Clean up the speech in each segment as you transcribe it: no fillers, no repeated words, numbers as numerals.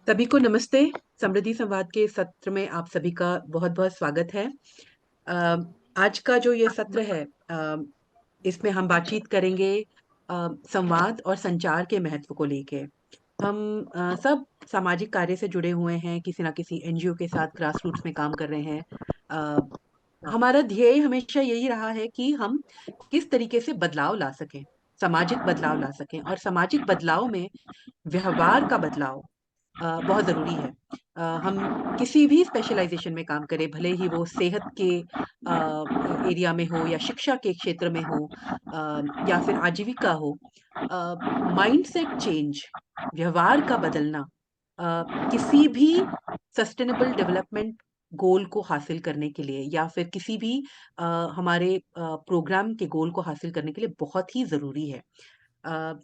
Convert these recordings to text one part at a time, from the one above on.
सभी को नमस्ते। समृद्धि संवाद के सत्र में आप सभी का बहुत-बहुत स्वागत है। अ, आज का जो ये सत्र है, इसमें हम बातचीत करेंगे संवाद और संचार के महत्व को लेके। हम सब सामाजिक कार्य से जुड़े हुए हैं, किसी न किसी एनजीओ के साथ ग्रास रूट्स में काम कर रहे हैं। अ, हमारा ध्येय हमेशा यही रहा है कि हम किस तरीके से बदलाव ला सकें, सामाजिक बदलाव ला सकें और सामाजिक बदलाव में व्यवहार का बदलाव बहुत ज़रूरी है। हम किसी भी स्पेशलाइज़ेशन में काम करें, भले ही वो सेहत के एरिया में हो या शिक्षा के क्षेत्र में हो, या फिर आजीविका हो। माइंडसेट चेंज, व्यवहार का बदलना किसी भी सस्टेनेबल डेवलपमेंट गोल को हासिल करने के लिए या फिर किसी भी अ, हमारे प्रोग्राम के गोल को हासिल करने के लिए बहुत ही ज़रूरी है। अ,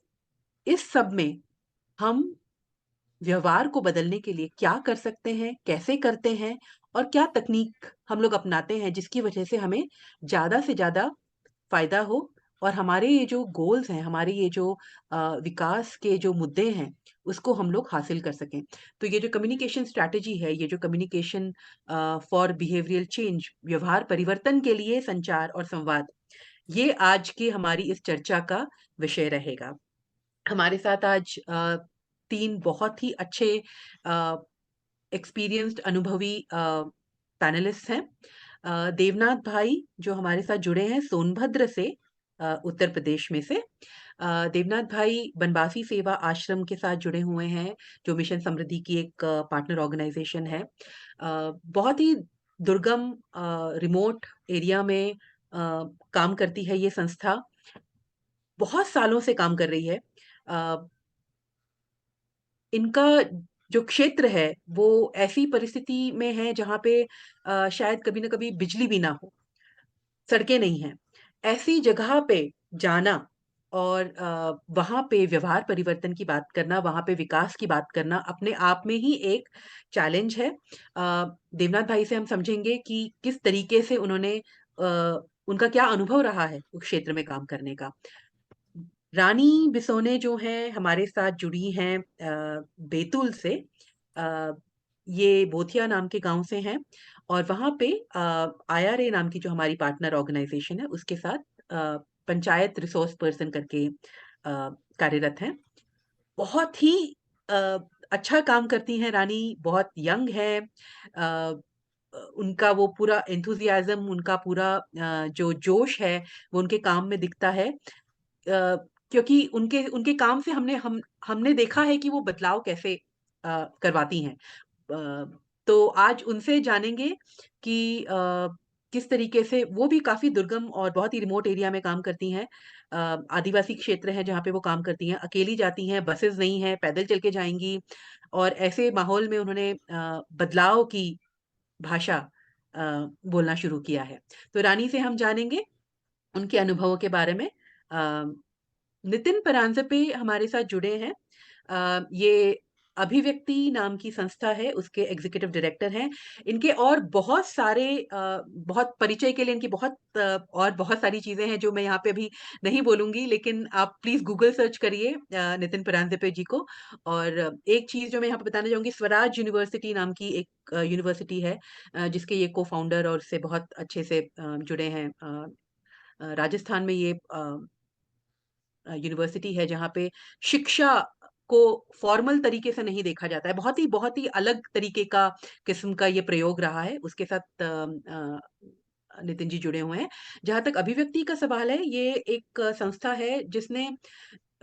इस सब में हम व्यवहार को बदलने के लिए क्या कर सकते हैं, कैसे करते हैं और क्या तकनीक हम लोग अपनाते हैं जिसकी वजह से हमें ज़्यादा से ज़्यादा फ़ायदा हो और हमारे ये जो गोल्स हैं, हमारे ये जो विकास के जो मुद्दे हैं, उसको हम लोग हासिल कर सकें। तो ये जो कम्युनिकेशन स्ट्रैटेजी है, ये जो कम्युनिकेशन फॉर बिहेवियरल चेंज, व्यवहार परिवर्तन के लिए संचार और संवाद, ये आज की हमारी इस चर्चा का विषय रहेगा। हमारे साथ आज 3 बहुत ही अच्छे अ, एक्सपीरियंस्ड अनुभवी पैनलिस्ट हैं। देवनाथ भाई जो हमारे साथ जुड़े हैं सोनभद्र से, उत्तर प्रदेश में से। देवनाथ भाई बनवासी सेवा आश्रम के साथ जुड़े हुए हैं, जो मिशन समृद्धि की एक पार्टनर ऑर्गेनाइजेशन है। बहुत ही दुर्गम रिमोट एरिया में काम करती है ये संस्था, बहुत सालों से काम कर रही है। अ, इनका जो क्षेत्र है, वो ऐसी परिस्थिति में है जहाँ पे शायद कभी न कभी बिजली भी ना हो, सड़कें नहीं हैं। ऐसी जगह पे जाना और वहाँ पे व्यवहार परिवर्तन की बात करना, वहाँ पे विकास की बात करना अपने आप में ही एक चैलेंज है। देवनाथ भाई से हम समझेंगे कि किस तरीके से उनका क्या अनुभव रहा है उस क्षेत्र में काम करने का। रानी बिसोने जो हैं हमारे साथ जुड़ी हैं बैतूल से। अ, ये बोथिया नाम के गाँव से हैं और वहाँ पे आईआरए नाम की जो हमारी पार्टनर ऑर्गेनाइज़ेशन है उसके साथ पंचायत रिसोर्स पर्सन करके कार्यरत हैं। बहुत ही अ, अच्छा काम करती हैं रानी, बहुत यंग हैं। उनका वो पूरा एंथुसियाज़्म, उनका पूरा जो जोश है, वो उनके काम में दिखता है। क्योंकि उनके उनके काम से हमने देखा है कि वो बदलाव कैसे करवाती हैं। तो आज उनसे जानेंगे कि किस तरीके से वो भी काफ़ी दुर्गम और बहुत ही रिमोट एरिया में काम करती हैं। आदिवासी क्षेत्र है जहाँ पे वो काम करती हैं, अकेली जाती हैं, बसेज़ नहीं हैं, पैदल चल के जाएँगी और ऐसे माहौल में उन्होंने बदलाव की भाषा अ, बोलना शुरू किया है। तो रानी से हम जानेंगे उनके अनुभवों के बारे में। अ, नितिन परांजपे हमारे साथ जुड़े हैं। ये अभिव्यक्ति नाम की संस्था है, उसके एग्ज़ीक्यूटिव डायरेक्टर हैं। इनके और बहुत सारे बहुत परिचय के लिए इनकी और बहुत सारी चीज़ें हैं जो मैं यहाँ पे अभी नहीं बोलूँगी, लेकिन आप प्लीज़ गूगल सर्च करिए नितिन परांजपे जी को। और एक चीज़ जो मैं यहाँ पे बताना चाहूँगी, स्वराज यूनिवर्सिटी नाम की एक यूनिवर्सिटी है, जिसके ये को-फाउंडर और इससे बहुत अच्छे से जुड़े हैं। राजस्थान में ये यूनिवर्सिटी है जहाँ पे शिक्षा को फॉर्मल तरीके से नहीं देखा जाता है। बहुत ही अलग तरीके का किस्म का ये प्रयोग रहा है। उसके साथ नितिन जी जुड़े हुए हैं। जहाँ तक अभिव्यक्ति का सवाल है, ये एक संस्था है जिसने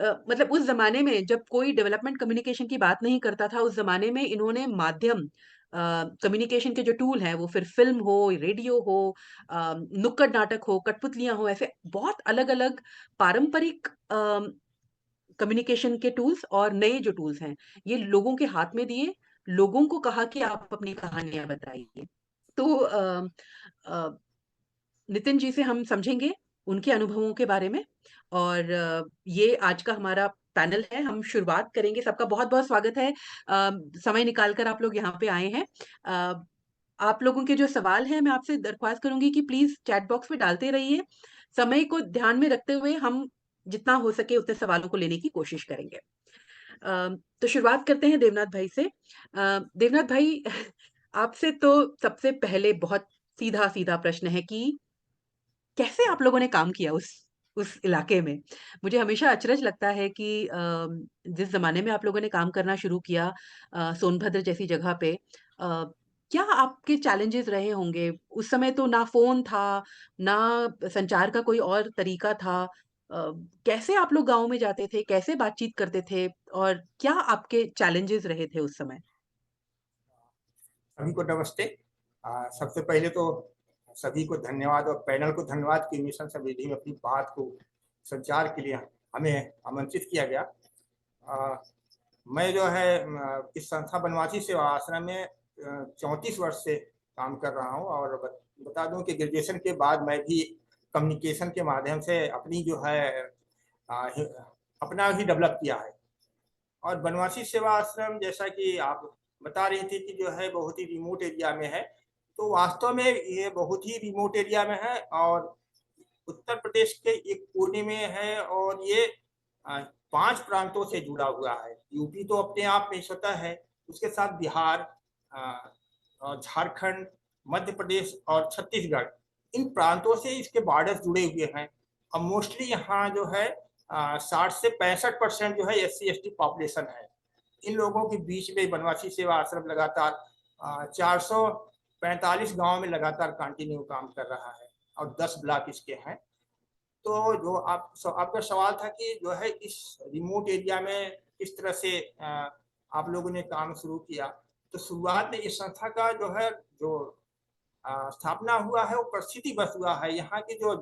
मतलब उस ज़माने में जब कोई डेवलपमेंट कम्युनिकेशन की बात नहीं करता था, उस ज़माने में इन्होंने माध्यम कम्युनिकेशन के जो टूल हैं, वो फिर फ़िल्म हो, रेडियो हो, नुक्कड़ नाटक हो, कठपुतलियाँ हो, ऐसे बहुत अलग-अलग पारंपरिक कम्युनिकेशन के टूल्स और नए जो टूल्स हैं, ये लोगों के हाथ में दिए, लोगों को कहा कि आप अपनी कहानियाँ बताइए। तो अ, नितिन जी से हम समझेंगे उनके अनुभवों के बारे में और ये आज का हमारा पैनल है। हम शुरुआत करेंगे। सबका बहुत-बहुत स्वागत है। समय निकाल कर आप लोग यहाँ पे आए हैं। अ, आप लोगों के जो सवाल हैं, मैं आपसे दरख्वास्त करूँगी कि प्लीज़ चैट बॉक्स में डालते रहिए। समय को ध्यान में रखते हुए हम जितना हो सके उतने सवालों को लेने की कोशिश करेंगे। तो शुरुआत करते हैं देवनाथ भाई से। देवनाथ भाई आपसे तो सबसे पहले बहुत सीधा-सीधा प्रश्न है कि कैसे आप लोगों ने काम किया उस इलाके में? मुझे हमेशा अचरज लगता है कि जिस ज़माने में आप लोगों ने काम करना शुरू किया सोनभद्र जैसी जगह पे क्या आपके चैलेंजेज़ रहे होंगे? उस समय तो ना फ़ोन था, ना संचार का कोई और तरीका था। कैसे आप लोग गाँव में जाते थे? कैसे बातचीत करते थे? और क्या आपके चैलेंजेज़ रहे थे उस समय? सभी को नमस्ते। सबसे पहले तो सभी को धन्यवाद और पैनल को धन्यवाद कि मिशन समृद्धि में अपनी बात को संचार के लिए हमें आमंत्रित किया गया। मैं जो है इस संस्था बनवासी सेवा आश्रम में 34 वर्ष से काम कर रहा हूँ और बता दूं कि ग्रेजुएशन के बाद मैं भी कम्युनिकेशन के माध्यम से अपनी जो है अपना ही डेवलप किया है। और बनवासी सेवा आश्रम जैसा कि आप बता रही थी कि जो है बहुत ही रिमोट एरिया में है, तो वास्तव में ये बहुत ही रिमोट एरिया में है और उत्तर प्रदेश के एक कोने में है और ये 5 प्रांतों से जुड़ा हुआ है। यूपी तो अपने आप में स्वतः है, उसके साथ बिहार, और झारखंड, मध्य प्रदेश और छत्तीसगढ़, इन प्रांतों से इसके बॉर्डर जुड़े हुए हैं। और मोस्टली यहाँ जो है 60 से 65% जो है SC/ST पॉपुलेशन है। इन लोगों के बीच में बनवासी सेवा आश्रम लगातार 445 गांव में लगातार कंटिन्यू काम कर रहा है और 10 ब्लॉक इसके हैं। तो जो आपका सवाल था कि जो है इस रिमोट एरिया में किस तरह से आप लोगों ने काम शुरू किया, तो शुरुआत में इस संस्था का जो है जो स्थापना हुआ है वो परिस्थिति बस हुआ है। यहाँ के जो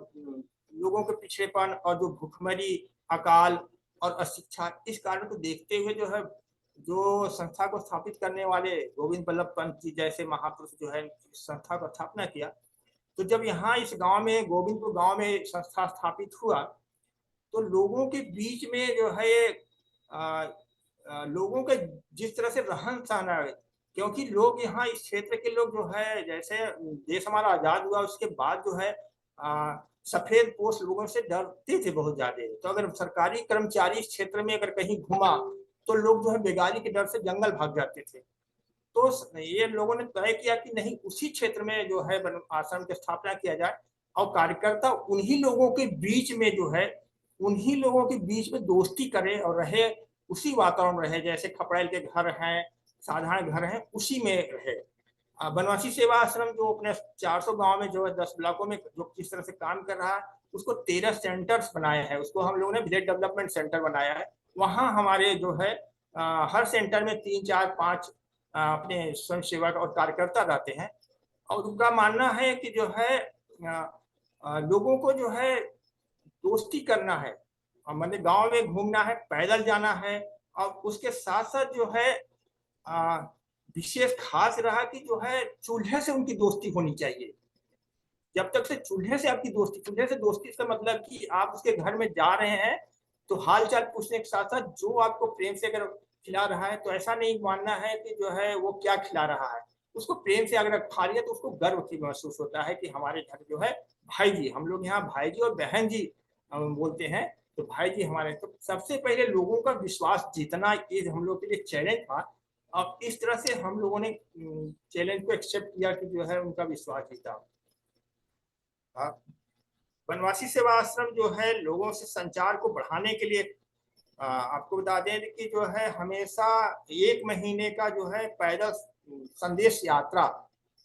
लोगों के पिछड़ेपन और जो भूखमरी, अकाल और अशिक्षा, इस कारण को देखते हुए जो है जो संस्था को स्थापित करने वाले गोविंद बल्लभ पंत जी जैसे महापुरुष जो है संस्था को स्थापना किया। तो जब यहाँ इस गांव में गोविंदपुर गांव में संस्था स्थापित हुआ तो लोगों के बीच में जो है लोगों के जिस तरह से रहन सहन है, क्योंकि लोग यहाँ इस क्षेत्र के लोग जो है जैसे देश हमारा आजाद हुआ उसके बाद जो है सफेद पोस्ट लोगों से डरते थे बहुत ज्यादा। तो अगर सरकारी कर्मचारी इस क्षेत्र में अगर कहीं घुमा तो लोग जो है बेगारी के डर से जंगल भाग जाते थे। तो ये लोगों ने तय किया कि नहीं, उसी क्षेत्र में जो है आश्रम की स्थापना किया जाए और कार्यकर्ता उन्हीं लोगों के बीच में जो है उन्हीं लोगों के बीच में दोस्ती करे और रहे, उसी वातावरण रहे जैसे खपड़ेल के घर हैं, साधारण घर हैं, उसी में रहे। बनवासी सेवा आश्रम जो अपने 400 गांव में जो है 10 ब्लॉकों में जो किस तरह से काम कर रहा है, उसको 13 सेंटर्स बनाए हैं। उसको हम लोगों ने विलेज डेवलपमेंट सेंटर बनाया है। वहाँ हमारे जो है हर सेंटर में 3, 4, 5 अपने स्वयं सेवक और कार्यकर्ता रहते हैं और उनका मानना है कि जो है लोगों को जो है दोस्ती करना है और मतलब गांव में घूमना है, पैदल जाना है और उसके साथ साथ जो है विशेष खास रहा कि जो है चूल्हे से उनकी दोस्ती होनी चाहिए। जब तक से चूल्हे से आपकी दोस्ती, चूल्हे से दोस्ती का मतलब कि आप उसके घर में जा रहे हैं तो हाल चाल पूछने के साथ साथ जो आपको प्रेम से अगर खिला रहा है तो ऐसा नहीं मानना है कि जो है वो क्या खिला रहा है, उसको प्रेम से अगर खा लिया तो उसको गर्व की महसूस होता है कि हमारे घर जो है भाई जी, हम लोग यहाँ भाई जी और बहन जी बोलते हैं, तो भाई जी हमारे। तो सबसे पहले लोगों का विश्वास जीतना ये हम लोग के लिए चैलेंज था और इस तरह से हम लोगों ने चैलेंज को एक्सेप्ट किया कि जो है उनका विश्वास जीता। बनवासी सेवा आश्रम जो है लोगों से संचार को बढ़ाने के लिए आपको बता दें कि जो है हमेशा 1 महीने का जो है पैदल संदेश यात्रा,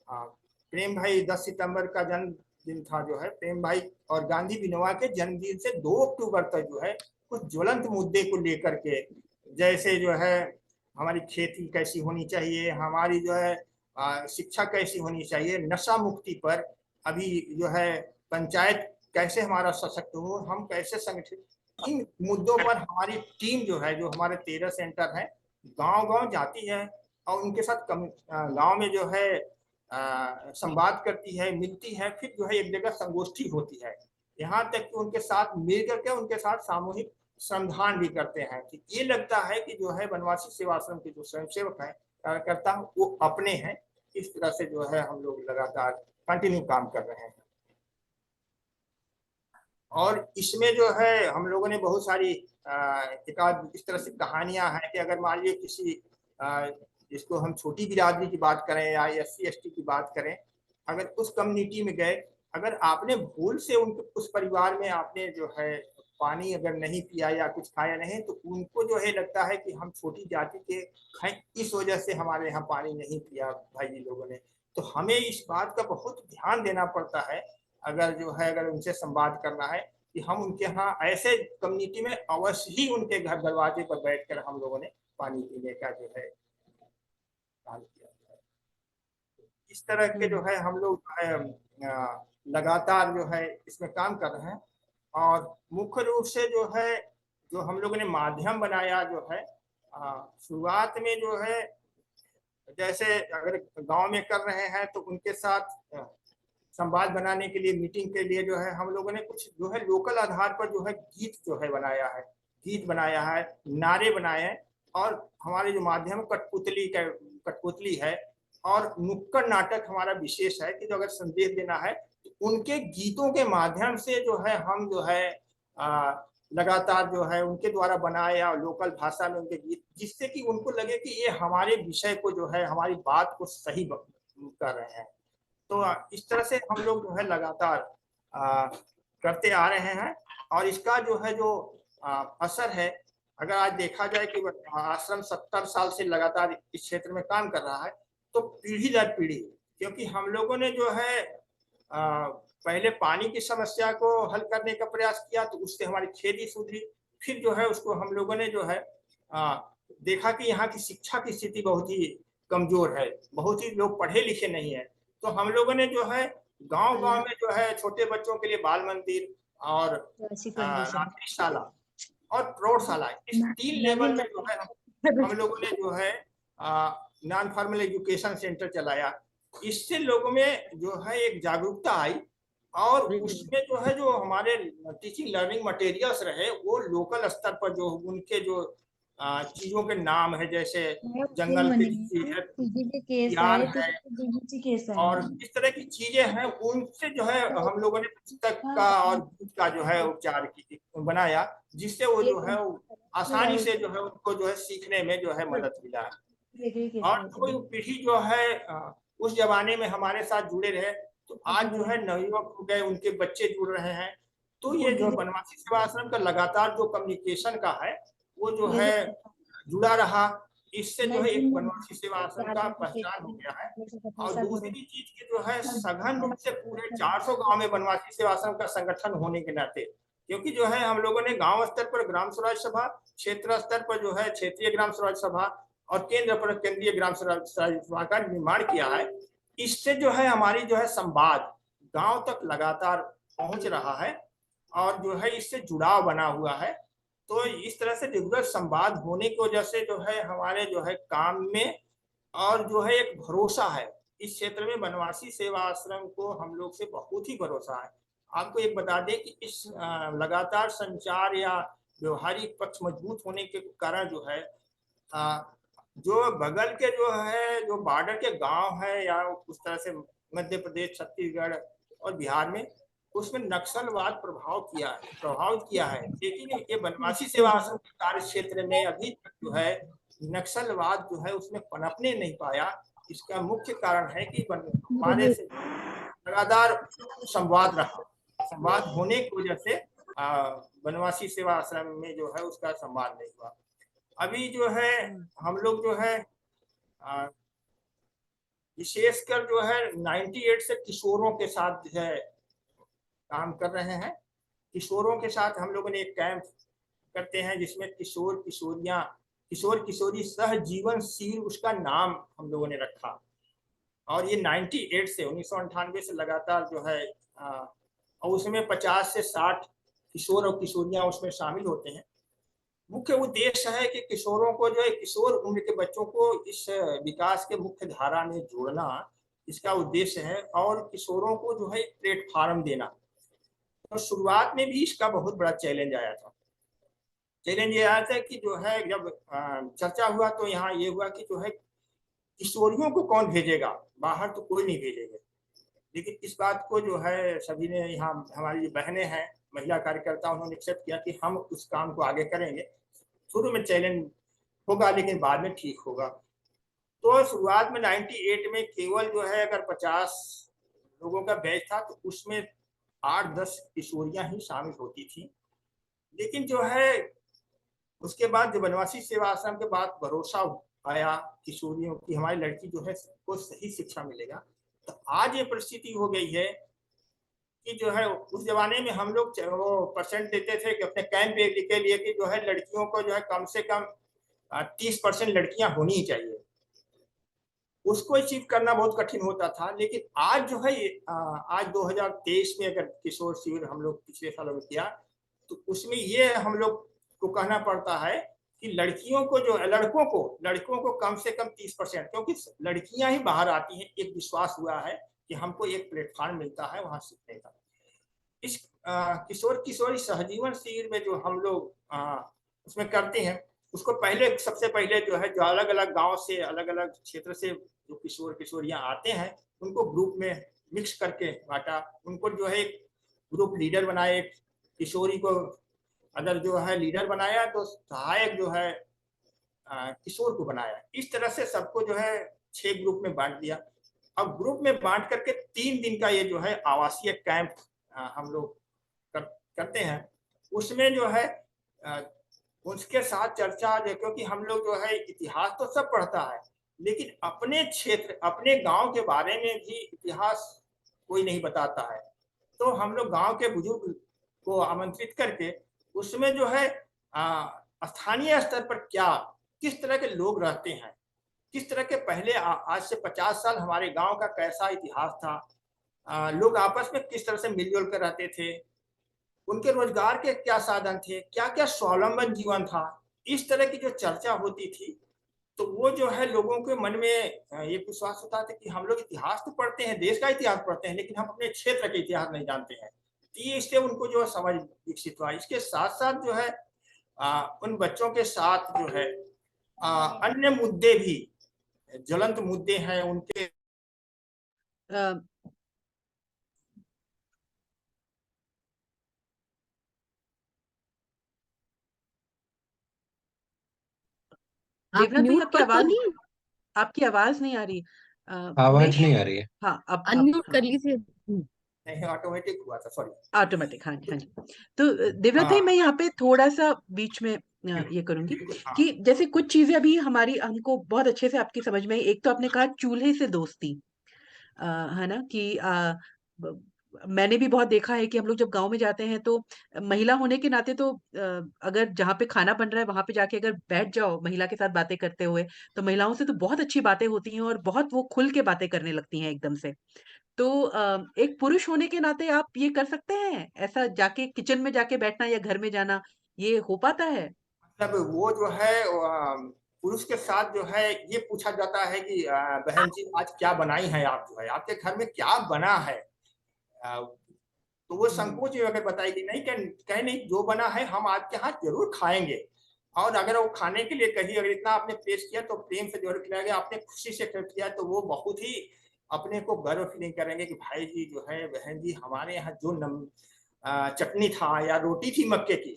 प्रेम भाई 10 सितंबर का जन्मदिन था जो है प्रेम भाई, और गांधी विनोबा के जन्मदिन से 2 अक्टूबर तक जो है कुछ ज्वलंत मुद्दे को लेकर के, जैसे जो है हमारी खेती कैसी होनी चाहिए, हमारी जो है शिक्षा कैसी होनी चाहिए, नशा मुक्ति पर अभी जो है पंचायत कैसे हमारा सशक्त हो, हम कैसे संगठित, इन मुद्दों पर हमारी टीम जो है, जो हमारे 13 सेंटर है, गांव गांव जाती है और उनके साथ गांव में जो है संवाद करती है, मिलती है, फिर जो है एक जगह संगोष्ठी होती है, यहाँ तक कि उनके साथ मिल करके उनके साथ सामूहिक श्रमदान भी करते हैं। कि ये लगता है कि जो है बनवासी सेवा आश्रम के जो स्वयंसेवक है, कार्यकर्ता वो अपने हैं। इस तरह से जो है हम लोग लगातार कंटिन्यू काम कर रहे हैं। और इसमें जो है हम लोगों ने बहुत सारी एक आध इस तरह से कहानियां हैं कि अगर मान लीजिए किसी जिसको हम छोटी बिरादरी की बात करें या SC ST की बात करें, अगर उस कम्युनिटी में गए, अगर आपने भूल से उस परिवार में आपने जो है पानी अगर नहीं पिया या कुछ खाया नहीं, तो उनको जो है लगता है कि हम छोटी जाति के हैं, इस वजह से हमारे यहाँ पानी नहीं पिया भाई जी लोगों ने। तो हमें इस बात का बहुत ध्यान देना पड़ता है, अगर उनसे संवाद करना है, कि हम उनके यहाँ ऐसे कम्युनिटी में अवश्य ही उनके घर दरवाजे पर बैठकर हम लोगों ने पानी पीने का जो है काम किया है। इस तरह के जो हम्म। है हम लोग जो है लगातार जो है इसमें काम कर रहे हैं। और मुख्य रूप से जो है जो हम लोगों ने माध्यम बनाया जो है, शुरुआत में जो है जैसे अगर गांव में कर रहे हैं तो उनके साथ संवाद बनाने के लिए, मीटिंग के लिए जो है हम लोगों ने कुछ जो है लोकल आधार पर जो है गीत जो है बनाया है, गीत बनाया है, नारे बनाए हैं। और हमारे जो माध्यम कठपुतली है और नुक्कड़ नाटक हमारा विशेष है कि जो अगर संदेश देना है तो उनके गीतों के माध्यम से जो है हम जो है लगातार जो है उनके द्वारा बनाए या लोकल भाषा में उनके गीत, जिससे कि उनको लगे कि ये हमारे विषय को जो है हमारी बात को सही कर रहे हैं। तो इस तरह से हम लोग जो है लगातार करते आ रहे हैं। और इसका जो है जो असर है, अगर आज देखा जाए कि आश्रम 70 साल से लगातार इस क्षेत्र में काम कर रहा है, तो पीढ़ी दर पीढ़ी, क्योंकि हम लोगों ने जो है पहले पानी की समस्या को हल करने का प्रयास किया, तो उससे हमारी खेती सुधरी। फिर जो है उसको हम लोगों ने जो है देखा कि यहाँ की शिक्षा की स्थिति बहुत ही कमजोर है, बहुत ही लोग पढ़े लिखे नहीं है। तो हम लोगों ने जो है गांव-गांव में जो है छोटे बच्चों के लिए बाल मंदिर और रात्रिशाला और प्रौढ़शाला, इस 3 लेवल में जो है हम लोगों ने जो है नॉन फॉर्मल एजुकेशन सेंटर चलाया। इससे लोगों में जो है एक जागरूकता आई। और उसमें जो है जो हमारे टीचिंग लर्निंग मटेरियल्स रहे, वो लोकल स्तर पर जो उनके जो चीज़ों के नाम है, जैसे जंगल की चीज़ है, यार है और इस तरह की चीजें हैं, उनसे जो है हम लोगों ने पुस्तक का और गीत का जो है उपचार बनाया, जिससे वो जो है आसानी से जो है उनको जो है सीखने में जो है मदद मिला। और कोई पीढ़ी जो है उस जमाने में हमारे साथ जुड़े रहे, तो आज जो है नवयुवक हो गए, उनके बच्चे जुड़ रहे हैं। तो ये जो बनवासी सेवा आश्रम का लगातार जो कम्युनिकेशन का है, वो जो है जुड़ा रहा। इससे जो है एक बनवासी सेवा आश्रम का पहचान हो गया है। और दूसरी चीज की जो है सघन रूप से पूरे 400 गांव में बनवासी सेवा आश्रम का संगठन होने के नाते, क्योंकि जो है हम लोगों ने गांव स्तर पर ग्राम स्वराज सभा, क्षेत्र स्तर पर जो है क्षेत्रीय ग्राम स्वराज सभा और केंद्र पर केंद्रीय ग्राम स्वराज सभा का निर्माण किया है। इससे जो है हमारी जो है संवाद गांव तक लगातार पहुंच रहा है और जो है इससे जुड़ाव बना हुआ है। तो इस तरह से रेगुलर संवाद होने की वजह से जो है हमारे जो है काम में और जो है एक भरोसा है। इस क्षेत्र में बनवासी सेवा आश्रम को हम लोग से बहुत ही भरोसा है। आपको एक बता दें कि इस लगातार संचार या व्यवहारिक पक्ष मजबूत होने के कारण जो है जो बगल के जो है जो बॉर्डर के गांव है या उस तरह से मध्य प्रदेश, छत्तीसगढ़ और बिहार में, उसमें नक्सलवाद प्रभाव किया है। लेकिन ये बनवासी सेवा आश्रम के कार्य क्षेत्र में अभी तक जो है नक्सलवाद जो है उसमें पनपने नहीं पाया। इसका मुख्य कारण है कि हमारे से लगातार संवाद रहा। संवाद होने की वजह से बनवासी सेवा आश्रम में जो है उसका संवाद नहीं हुआ। अभी जो है हम लोग जो है विशेषकर जो है 98 से किशोरों के साथ जो है काम कर रहे हैं। किशोरों के साथ हम लोगों ने एक कैंप करते हैं जिसमें किशोर किशोरी सहजीवनशील उसका नाम हम लोगों ने रखा। और ये 98 से 1998 से लगातार जो है और उसमें 50 से 60 किशोर और किशोरियां उसमें शामिल होते हैं। मुख्य उद्देश्य है कि किशोरों को जो है किशोर उम्र के बच्चों को इस विकास के मुख्य धारा में जोड़ना इसका उद्देश्य है और किशोरों को जो है एक प्लेटफॉर्म देना। तो शुरुआत में भी इसका बहुत बड़ा चैलेंज आया था। चैलेंज ये आया था कि जो है जब चर्चा हुआ तो यहाँ ये हुआ कि जो है किशोरियों को कौन भेजेगा, बाहर तो कोई नहीं भेजेगा। लेकिन इस बात को जो है सभी ने, यहाँ हमारी बहनें हैं, महिला कार्यकर्ता उन्होंने एक्सेप्ट किया कि हम उस काम को आगे करेंगे। शुरू में चैलेंज होगा लेकिन बाद में ठीक होगा। तो शुरुआत में 98 में केवल जो है अगर 50 लोगों का बैच था तो उसमें 8-10 किशोरियां ही शामिल होती थी। लेकिन जो है उसके बाद जब बनवासी सेवा आश्रम के बाद भरोसा आया किशोरियों की हमारी लड़की जो है को सही शिक्षा मिलेगा, तो आज ये परिस्थिति हो गई है कि जो है उस जमाने में हम लोग वो परसेंट देते थे कि अपने कैंप के लिए कि जो है लड़कियों को जो है कम से कम 30% लड़कियां होनी ही चाहिए। उसको अचीव करना बहुत कठिन होता था। लेकिन आज जो है आज 2023 में अगर किशोर शिविर हम लोग पिछले सालों में किया तो उसमें ये हम लोग को कहना पड़ता है कि लड़कियों को जो लड़कों को कम से कम 30%, क्योंकि लड़कियां ही बाहर आती हैं। एक विश्वास हुआ है कि हमको एक प्लेटफॉर्म मिलता है वहां सीखने का। इस किशोर किशोरी सहजीवन शिविर में जो हम लोग उसमें करते हैं उसको पहले सबसे पहले जो है जो अलग अलग गांव से अलग अलग क्षेत्र से जो किशोर किशोरियां आते हैं उनको ग्रुप में मिक्स करके बांटा। उनको जो है एक ग्रुप लीडर बनाए। किशोरी को अगर जो है लीडर बनाया तो सहायक जो है किशोर को बनाया। इस तरह से सबको जो है 6 ग्रुप में बांट दिया। अब ग्रुप में बांट करके 3 दिन का ये जो है आवासीय कैंप हम लोग करते हैं। उसमें जो है उसके साथ चर्चा, क्योंकि हम लोग जो है इतिहास तो सब पढ़ता है लेकिन अपने क्षेत्र अपने गांव के बारे में भी इतिहास कोई नहीं बताता है। तो हम लोग गांव के बुजुर्ग को आमंत्रित करके उसमें जो है स्थानीय स्तर पर क्या किस तरह के लोग रहते हैं, किस तरह के पहले आज से 50 साल हमारे गांव का कैसा इतिहास था, लोग आपस में किस तरह से मिलजुल कर रहते थे, उनके रोजगार के क्या साधन थे, क्या क्या स्वावलंबन जीवन था। इस तरह की जो चर्चा होती थी तो वो जो है लोगों के मन में ये विश्वास होता था कि हम लोग इतिहास तो पढ़ते हैं, देश का इतिहास पढ़ते हैं, लेकिन हम अपने क्षेत्र के इतिहास नहीं जानते हैं। तो ये इससे उनको जो समझ विकसित हुआ। इसके साथ साथ जो है उन बच्चों के साथ जो है अन्य मुद्दे भी ज्वलंत मुद्दे हैं उनके। अ, आप देवनाथ भाई म्यूट पर तो नहीं? आपकी आवाज नहीं आ रही। आवाज उमेश। नहीं आ रही है। हाँ, अब अनम्यूट हाँ, कर लीजिए। नहीं, ऑटोमेटिक हुआ था, सॉरी। ऑटोमेटिक। हाँ जी, हाँ जी। तो देवनाथ भाई, हाँ, मैं यहाँ पे थोड़ा सा बीच में ये करूंगी बिल्कुल। हाँ, कि जैसे कुछ चीजें अभी हमारी हमको बहुत अच्छे से आपकी समझ में आई। एक तो आपने कहा चूल्हे से दोस्ती, है ना कि मैंने भी बहुत देखा है कि हम लोग जब गांव में जाते हैं तो महिला होने के नाते तो अगर जहाँ पे खाना बन रहा है वहां पे जाके अगर बैठ जाओ महिला के साथ बातें करते हुए, तो महिलाओं से तो बहुत अच्छी बातें होती हैं और बहुत वो खुल के बातें करने लगती हैं एकदम से। तो एक पुरुष होने के नाते आप ये कर सकते हैं, ऐसा जाके किचन में जाके बैठना या घर में जाना, ये हो पाता है? मतलब वो जो है पुरुष के साथ जो है ये पूछा जाता है कि बहन जी आज क्या बनाई है आप, जो है आपके घर में क्या बना है। अ, तो वो हम्म। संकोच में अगर बताएगी नहीं, कहे नहीं जो बना है हम आपके हाथ जरूर खाएंगे। और अगर वो खाने के लिए कही, अगर इतना आपने पेश किया तो प्रेम से जरूर खिलाएंगे, आपने खुशी से किया तो वो बहुत ही अपने को गर्व फीलिंग करेंगे कि भाई जी जो है बहन जी हमारे यहाँ जो चटनी था या रोटी थी मक्के की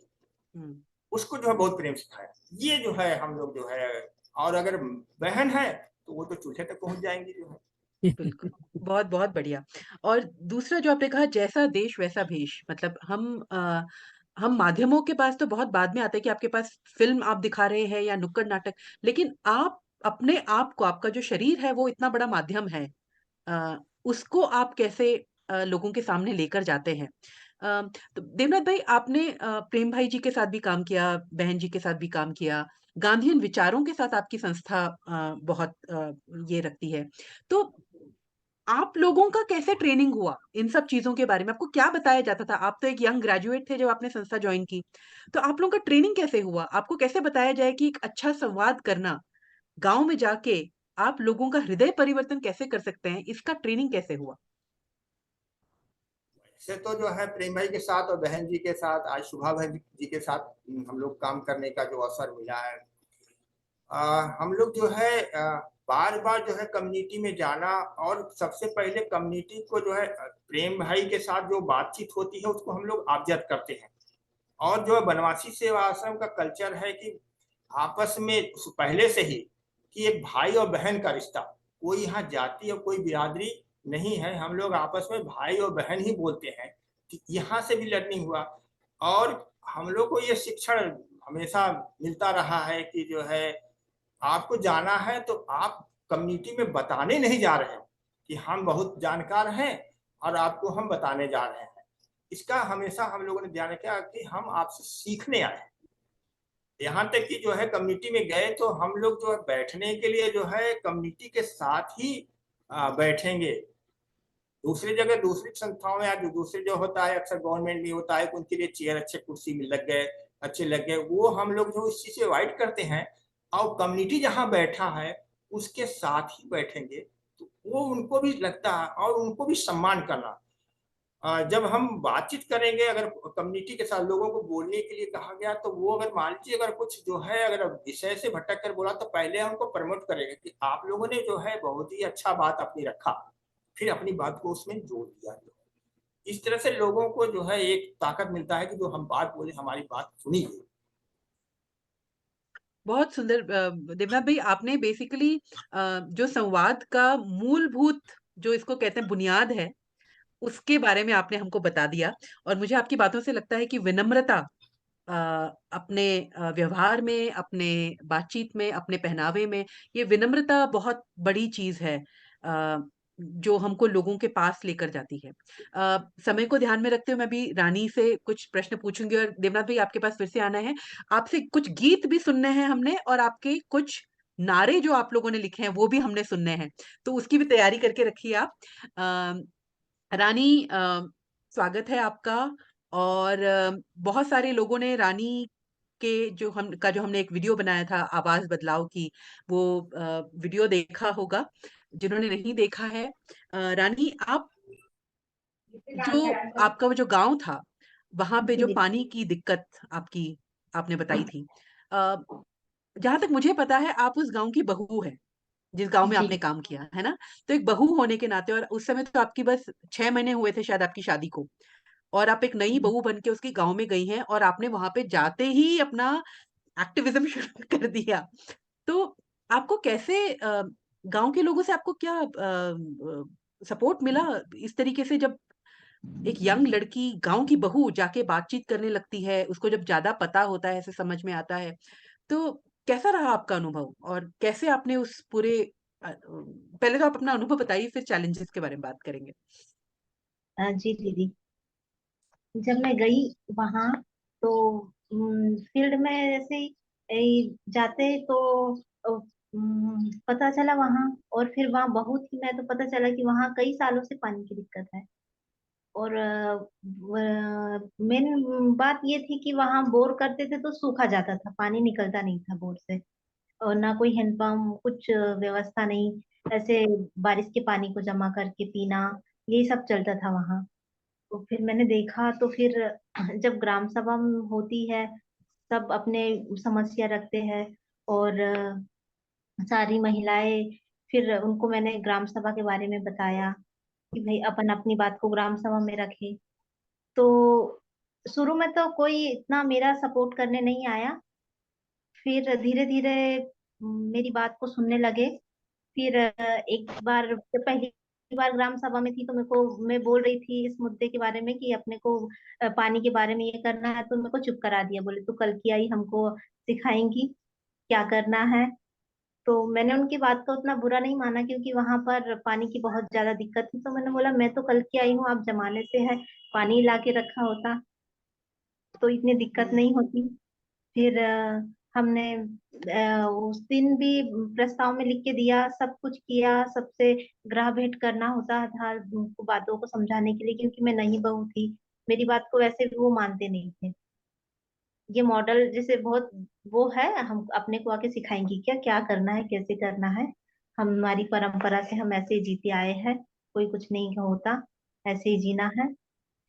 हम्म। उसको जो है बहुत प्रेम से खाया। ये जो है हम लोग जो है, और अगर बहन है तो वो तो चूल्हे तक पहुंच जाएंगी जो है। बिल्कुल, बहुत बहुत बढ़िया। और दूसरा जो आपने कहा, जैसा देश वैसा भेष, मतलब हम माध्यमों के पास तो बहुत बाद में आते हैं कि आपके पास फिल्म आप दिखा रहे हैं या नुक्कड़ नाटक, लेकिन आप अपने आप को, आपका जो शरीर है वो इतना बड़ा माध्यम है, उसको आप कैसे लोगों के सामने लेकर जाते हैं? तो देवनाथ भाई, आपने प्रेम भाई जी के साथ भी काम किया, बहन जी के साथ भी काम किया, गांधीयन विचारों के साथ आपकी संस्था बहुत ये रखती है। तो आप लोगों का कैसे ट्रेनिंग हुआ इन सब चीजों के बारे में? आपको क्या बताया जाता था? आप तो एक यंग ग्रेजुएट थे जब आपने संस्था ज्वाइन की, तो आप लोगों का ट्रेनिंग कैसे हुआ? आपको कैसे बताया जाए कि एक अच्छा संवाद करना, गांव में जाके आप लोगों का हृदय परिवर्तन कैसे कर सकते हैं, इसका ट्रेनिंग कैसे हुआ? से तो जो है प्रेम भाई के साथ और बहन जी के साथ, आज शुभा बहन जी के साथ हम लोग काम करने का जो अवसर मिला है। हम लोग जो है बार बार जो है कम्युनिटी में जाना, और सबसे पहले कम्युनिटी को जो है प्रेम भाई के साथ जो बातचीत होती है उसको हम लोग ऑब्जर्व करते हैं। और जो बनवासी सेवा आश्रम का कल्चर है कि आपस में पहले से ही कि एक भाई और बहन का रिश्ता, कोई यहाँ जाति और कोई बिरादरी नहीं है, हम लोग आपस में भाई और बहन ही बोलते हैं। कि यहाँ से भी लर्निंग हुआ, और हम लोग को ये शिक्षण हमेशा मिलता रहा है कि जो है आपको जाना है तो आप कम्युनिटी में बताने नहीं जा रहे हैं कि हम बहुत जानकार हैं और आपको हम बताने जा रहे हैं। इसका हमेशा हम लोगों ने ध्यान रखा कि हम आपसे सीखने आए हैं। यहाँ तक कि जो है कम्युनिटी में गए तो हम लोग जो है बैठने के लिए जो है कम्युनिटी के साथ ही बैठेंगे। दूसरी जगह दूसरी संस्थाओं में या जो दूसरे जो होता है अक्सर गवर्नमेंट भी होता है, उनके लिए चेयर अच्छे कुर्सी में लग गए, अच्छे लग गए, वो हम लोग जो इस चीज से अवॉइड करते हैं। और कम्युनिटी जहाँ बैठा है उसके साथ ही बैठेंगे, तो वो उनको भी लगता है और उनको भी सम्मान करना। जब हम बातचीत करेंगे, अगर कम्युनिटी के साथ लोगों को बोलने के लिए कहा गया तो वो अगर मान लीजिए अगर कुछ जो है अगर विषय से भटक कर बोला तो पहले हमको प्रमोट करेंगे कि आप लोगों ने जो है बहुत ही अच्छा बात अपनी रखा, फिर अपनी बात को उसमें जोड़ दिया। इस तरह से लोगों को जो है एक ताकत मिलता है कि जो हम बात बोले हमारी बात सुनी गई। बहुत सुंदर देवनाथ भाई, आपने बेसिकली जो संवाद का मूलभूत, जो इसको कहते हैं बुनियाद है, उसके बारे में आपने हमको बता दिया। और मुझे आपकी बातों से लगता है कि विनम्रता अ, अपने व्यवहार में, अपने बातचीत में, अपने पहनावे में, ये विनम्रता बहुत बड़ी चीज है अ, जो हमको लोगों के पास लेकर जाती है। समय को ध्यान में रखते हुए मैं भी रानी से कुछ प्रश्न पूछूंगी, और देवनाथ भाई आपके पास फिर से आना है। आपसे कुछ गीत भी सुनने हैं हमने, और आपके कुछ नारे जो आप लोगों ने लिखे हैं वो भी हमने सुनने हैं, तो उसकी भी तैयारी करके रखिए आप। रानी, स्वागत है आपका। और बहुत सारे लोगों ने रानी के जो हमने एक वीडियो बनाया था आवाज बदलाव की, वो वीडियो देखा होगा। जिन्होंने नहीं देखा है, रानी आप, जो आपका वो जो गांव था, वहां पे जो जी पानी की दिक्कत आपकी आपने बताई थी, जहां तक मुझे पता है आप उस गांव की बहू है, जिस गांव में जी आपने काम किया है ना। तो एक बहू होने के नाते, और उस समय तो आपकी बस 6 महीने हुए थे शायद आपकी शादी को, और आप एक नई बहू बन के उसके गांव में गई हैं, और आपने वहां पे जाते ही अपना एक्टिविज्म शुरू कर दिया। तो आपको कैसे गांव के लोगों से आपको क्या सपोर्ट मिला इस तरीके से, जब एक यंग लड़की गांव की बहू जाके बातचीत करने लगती है, उसको जब ज्यादा पता होता है, ऐसे समझ में आता है, तो कैसा रहा आपका अनुभव, और कैसे आपने उस पूरे पहले तो आप अपना अनुभव बताइए, फिर चैलेंजेस के बारे में बात करेंगे। जी दीदी, जब मैं गई वहाँ तो फील्ड में ऐसे ही जाते तो पता चला वहाँ। और फिर वहाँ बहुत ही, मैं तो पता चला कि वहाँ कई सालों से पानी की दिक्कत है। और मेन बात ये थी कि वहाँ बोर करते थे तो सूखा जाता था, पानी निकलता नहीं था बोर से। और ना कोई हैंडपम्प, कुछ व्यवस्था नहीं। ऐसे बारिश के पानी को जमा करके पीना, यही सब चलता था वहाँ। तो फिर मैंने देखा तो फिर जब ग्राम सभा होती है, सब अपने समस्या रखते हैं। और सारी महिलाएं, फिर उनको मैंने ग्राम सभा के बारे में बताया कि भाई अपन अपनी बात को ग्राम सभा में रखें। तो शुरू में तो कोई इतना मेरा सपोर्ट करने नहीं आया। फिर धीरे धीरे मेरी बात को सुनने लगे। फिर एक बार, जब पहली बार ग्राम सभा में थी तो मेरे को, मैं बोल रही थी इस मुद्दे के बारे में कि अपने को पानी के बारे में ये करना है, तो मेरे को चुप करा दिया। बोले तू कल की आई, हमको सिखाएंगी क्या करना है। तो मैंने उनकी बात को उतना बुरा नहीं माना, क्योंकि वहां पर पानी की बहुत ज्यादा दिक्कत थी। तो मैंने बोला मैं तो कल की आई हूँ, आप जमाने से है, पानी ला के रखा होता तो इतनी दिक्कत नहीं होती। फिर हमने उस दिन भी प्रस्ताव में लिख के दिया, सब कुछ किया, सबसे ग्रह भेंट करना होता था उनको बातों को समझाने के लिए, क्योंकि मैं नई बहू थी। मेरी बात को वैसे भी वो मानते नहीं थे। ये मॉडल जैसे बहुत वो है, हम अपने को आके सिखाएंगी क्या, क्या करना है, कैसे करना है। हमारी परंपरा से हम ऐसे ही जीते आए हैं, कोई कुछ नहीं होता, ऐसे ही जीना है।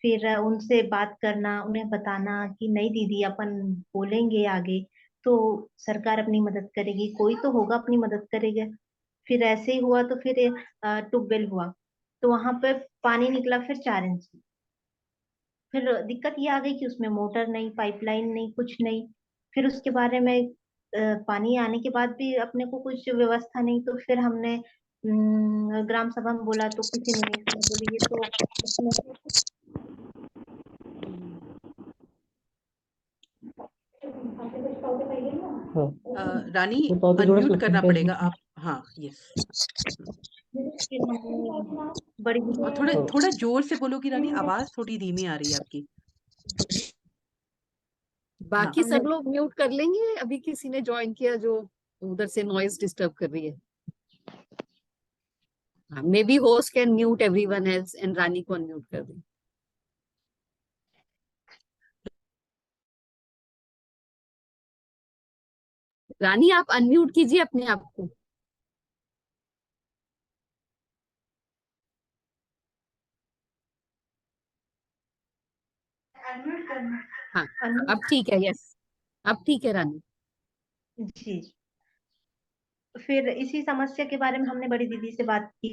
फिर उनसे बात करना, उन्हें बताना कि नहीं दीदी, अपन बोलेंगे आगे तो सरकार अपनी मदद करेगी, कोई तो होगा अपनी मदद करेगा। फिर ऐसे ही हुआ तो फिर ट्यूबवेल हुआ, तो वहां पे पानी निकला फिर 4 इंच। फिर दिक्कत ये आ गई कि उसमें मोटर नहीं, पाइपलाइन नहीं, कुछ नहीं। फिर उसके बारे में पानी आने के बाद भी अपने को कुछ व्यवस्था नहीं, तो फिर हमने ग्राम सभा में बोला तो किसी ने नहीं सुना, बोले ये तो हाँ, रानी, वो तो थोड़ा अनम्यूट करना लगता पड़ेगा है। आप। हाँ, यस। फिर हमने बड़ी और थोड़ा हाँ। थोड़ा जोर से बोलोगी रानी, आवाज थोड़ी धीमी आ रही है आपकी। हाँ। बाकी हमने सब लोग म्यूट कर लेंगे, अभी किसी ने ज्वाइन किया जो उधर से नॉइज डिस्टर्ब कर रही है। Maybe host can mute everyone else and Rani को अनम्यूट कर दें। रानी आप अनम्यूट कीजिए अपने आप को। हाँ, अब ठीक है। यस, अब ठीक है रानी। जी। फिर इसी समस्या के बारे में हमने बड़ी दीदी से बात की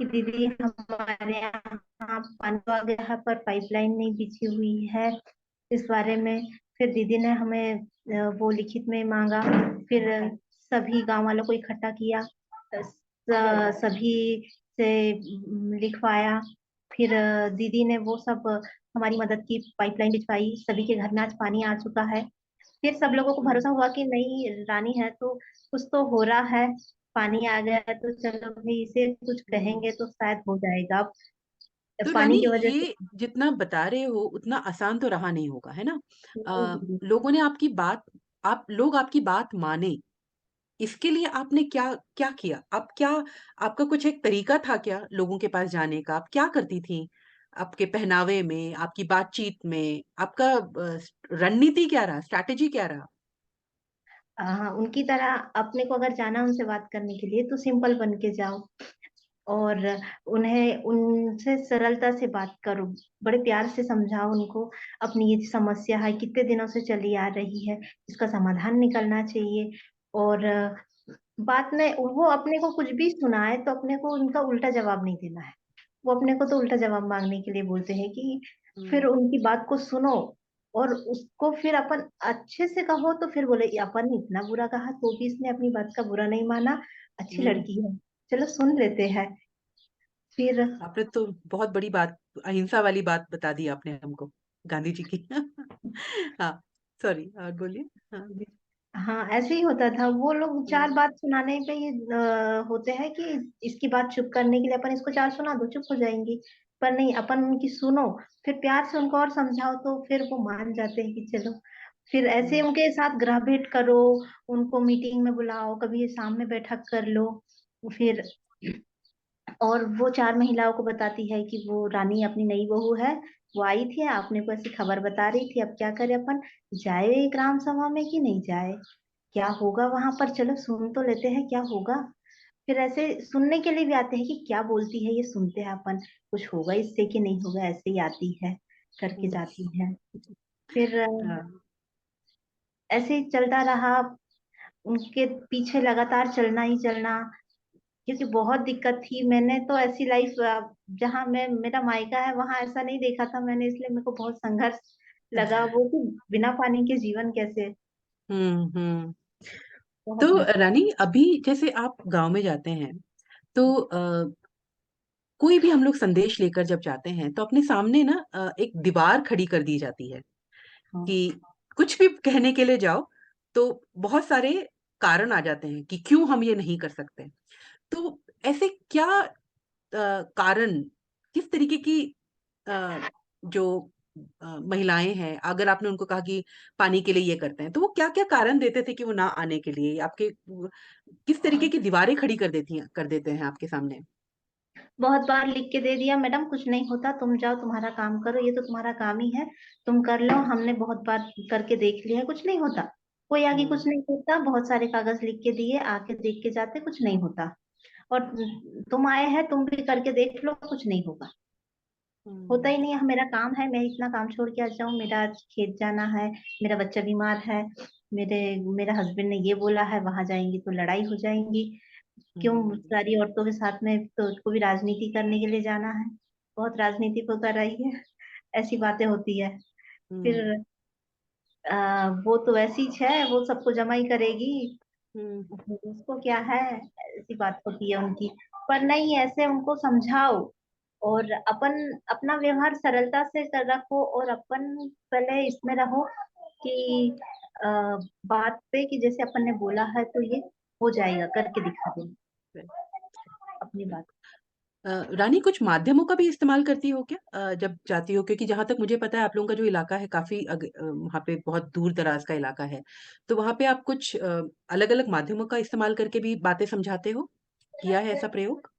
कि दीदी हमारे यहाँ पानी तो आ गया है पर पाइपलाइन नहीं बिछी हुई है इस बारे में। फिर दीदी ने हमें वो लिखित में मांगा। फिर सभी गांव वालों को इकट्ठा किया, सभी से लिखवाया। फिर दीदी ने वो सब हमारी मदद की, पाइपलाइन बिछवाई, सभी के घर में आज पानी आ चुका है। फिर सब लोगों को भरोसा हुआ कि नहीं रानी है तो कुछ तो हो रहा है, पानी आ गया है तो चलो भाई इसे कुछ कहेंगे तो शायद हो जाएगा। अब तो पानी रानी, की वजह से ये जितना बता रहे हो उतना आसान तो रहा नहीं होगा, है ना? नहीं दीदी। लोगों ने आपकी बात, आप लोग आपकी बात माने, इसके लिए आपने क्या क्या किया? आप क्या, आपका कुछ एक तरीका था क्या लोगों के पास जाने का? आप क्या करती थी? आपके पहनावे में, आपकी बातचीत में, आपका रणनीति क्या रहा? स्ट्रैटेजी क्या रहा? हाँ, उनकी तरह अपने को अगर जाना उनसे बात करने के लिए तो सिंपल बन के जाओ, और उन्हें उनसे सरलता से बात करो, बड़े प्यार से समझाओ उनको अपनी ये समस्या है, कितने दिनों से चली आ रही है, इसका समाधान निकलना चाहिए। और बात में वो अपने को कुछ भी सुनाए तो अपने को उनका उल्टा जवाब नहीं देना है। वो अपने को तो उल्टा जवाब मांगने के लिए बोलते हैं कि फिर हुँ, उनकी बात को सुनो और उसको फिर अपन अच्छे से कहो, तो फिर बोले "ये अपन ने इतना बुरा कहा तो भी इसने अपनी बात का बुरा नहीं माना, अच्छी हुँ। लड़की है, चलो सुन लेते हैं"। फिर आपने तो बहुत बड़ी बात, अहिंसा वाली बात बता दी आपने हमको, गांधी जी की। हाँ, सॉरी, और बोलिए। हाँ। हाँ, ऐसे ही होता था। वो लोग हुँ, चार बात सुनाने पे ही होते हैं कि इसकी बात चुप करने के लिए अपन इसको चार सुना दो, चुप हो जाएंगी। पर नहीं, अपन उनकी सुनो, फिर प्यार से उनको और समझाओ तो फिर वो मान जाते हैं कि चलो। फिर ऐसे हुँ, उनके साथ ग्रह भेंट करो, उनको मीटिंग में बुलाओ, कभी सामने बैठक कर लो। फिर और वो चार महिलाओं को बताती है कि वो रानी अपनी नई बहू है, वो आई थी, आपने को ऐसी खबर बता रही थी, अब क्या करें अपन, जाए ग्राम सभा में कि नहीं जाए, क्या होगा वहां पर, चलो सुन तो लेते हैं क्या होगा। फिर ऐसे सुनने के लिए भी आते हैं कि क्या बोलती है, ये सुनते हैं अपन, कुछ होगा इससे कि नहीं होगा, ऐसे ही आती है करके हुँ। जाती है। फिर हाँ। ऐसे ही चलता रहा, उनके पीछे लगातार चलना ही चलना, क्योंकि बहुत दिक्कत थी। मैंने तो ऐसी लाइफ जहाँ मैं, मेरा मायका है वहां ऐसा नहीं देखा था मैंने, इसलिए मेरे को बहुत संघर्ष लगा वो कि बिना पानी के जीवन कैसे। हुँ, हुँ। तो बहुत मुश्किल। रानी, अभी जैसे आप गाँव में जाते हैं, तो कोई भी हम लोग संदेश लेकर जब जाते हैं, तो अपने सामने ना एक दीवार खड़ी कर दी जाती है हाँ, कि कुछ भी कहने के लिए जाओ, तो बहुत सारे कारण आ जाते हैं कि क्यों हम ये नहीं कर सकते। तो ऐसे क्या कारण, किस तरीके की अ, जो महिलाएँ हैं, अगर आपने उनको कहा कि पानी के लिए ये करते हैं, तो वो क्या-क्या कारण देते थे कि वो ना आने के लिए? आपके किस तरीके की दीवारें खड़ी कर देते हैं आपके सामने? बहुत बार लिख के दे दिया, मैडम कुछ नहीं होता, तुम जाओ तुम्हारा काम करो, ये तो तुम्हारा काम ही है, तुम कर लो, हमने बहुत बार करके देख लिया है, कुछ नहीं होता। कोई आगे हुँ, कुछ नहीं होता, बहुत सारे कागज लिख के दिए, आके देख के जाते, कुछ नहीं होता। और तुम आए हैं, तुम भी करके देख लो, कुछ नहीं होगा, होता हुँ, ही नहीं है। मेरा काम है, मैं इतना काम छोड़ के आ जाऊं, मेरा आज खेत जाना है, मेरा बच्चा बीमार है, मेरे मेरा हस्बैंड ने ये बोला है, वहां जाएंगी तो लड़ाई हो जाएंगी, क्यों हम्म, सारी औरतों के साथ में, तो उसको भी राजनीति करने के लिए जाना है? बहुत राजनीति को कर रही है, ऐसी बातें होती है। फिर हम्म, वो तो ऐसी है, वो सबको जमा ही करेगी, हम्म, उसको क्या है, ऐसी बात होती है उनकी। पर नहीं, ऐसे उनको समझाओ और अपन अपना व्यवहार सरलता से कर रखो, और अपन पहले इसमें रहो कि अ, बात पे कि जैसे अपन ने बोला है तो ये हो जाएगा, करके दिखा दो अपनी बात। रानी कुछ माध्यमों का भी इस्तेमाल करती हो क्या जब जाती हो, क्योंकि जहां तक मुझे पता है आप लोगों का जो इलाका है काफी वहां पे बहुत दूर दराज का इलाका है, तो वहां पे आप कुछ अलग अलग माध्यमों का इस्तेमाल करके भी बातें समझाते हो, किया है ऐसा प्रयोग?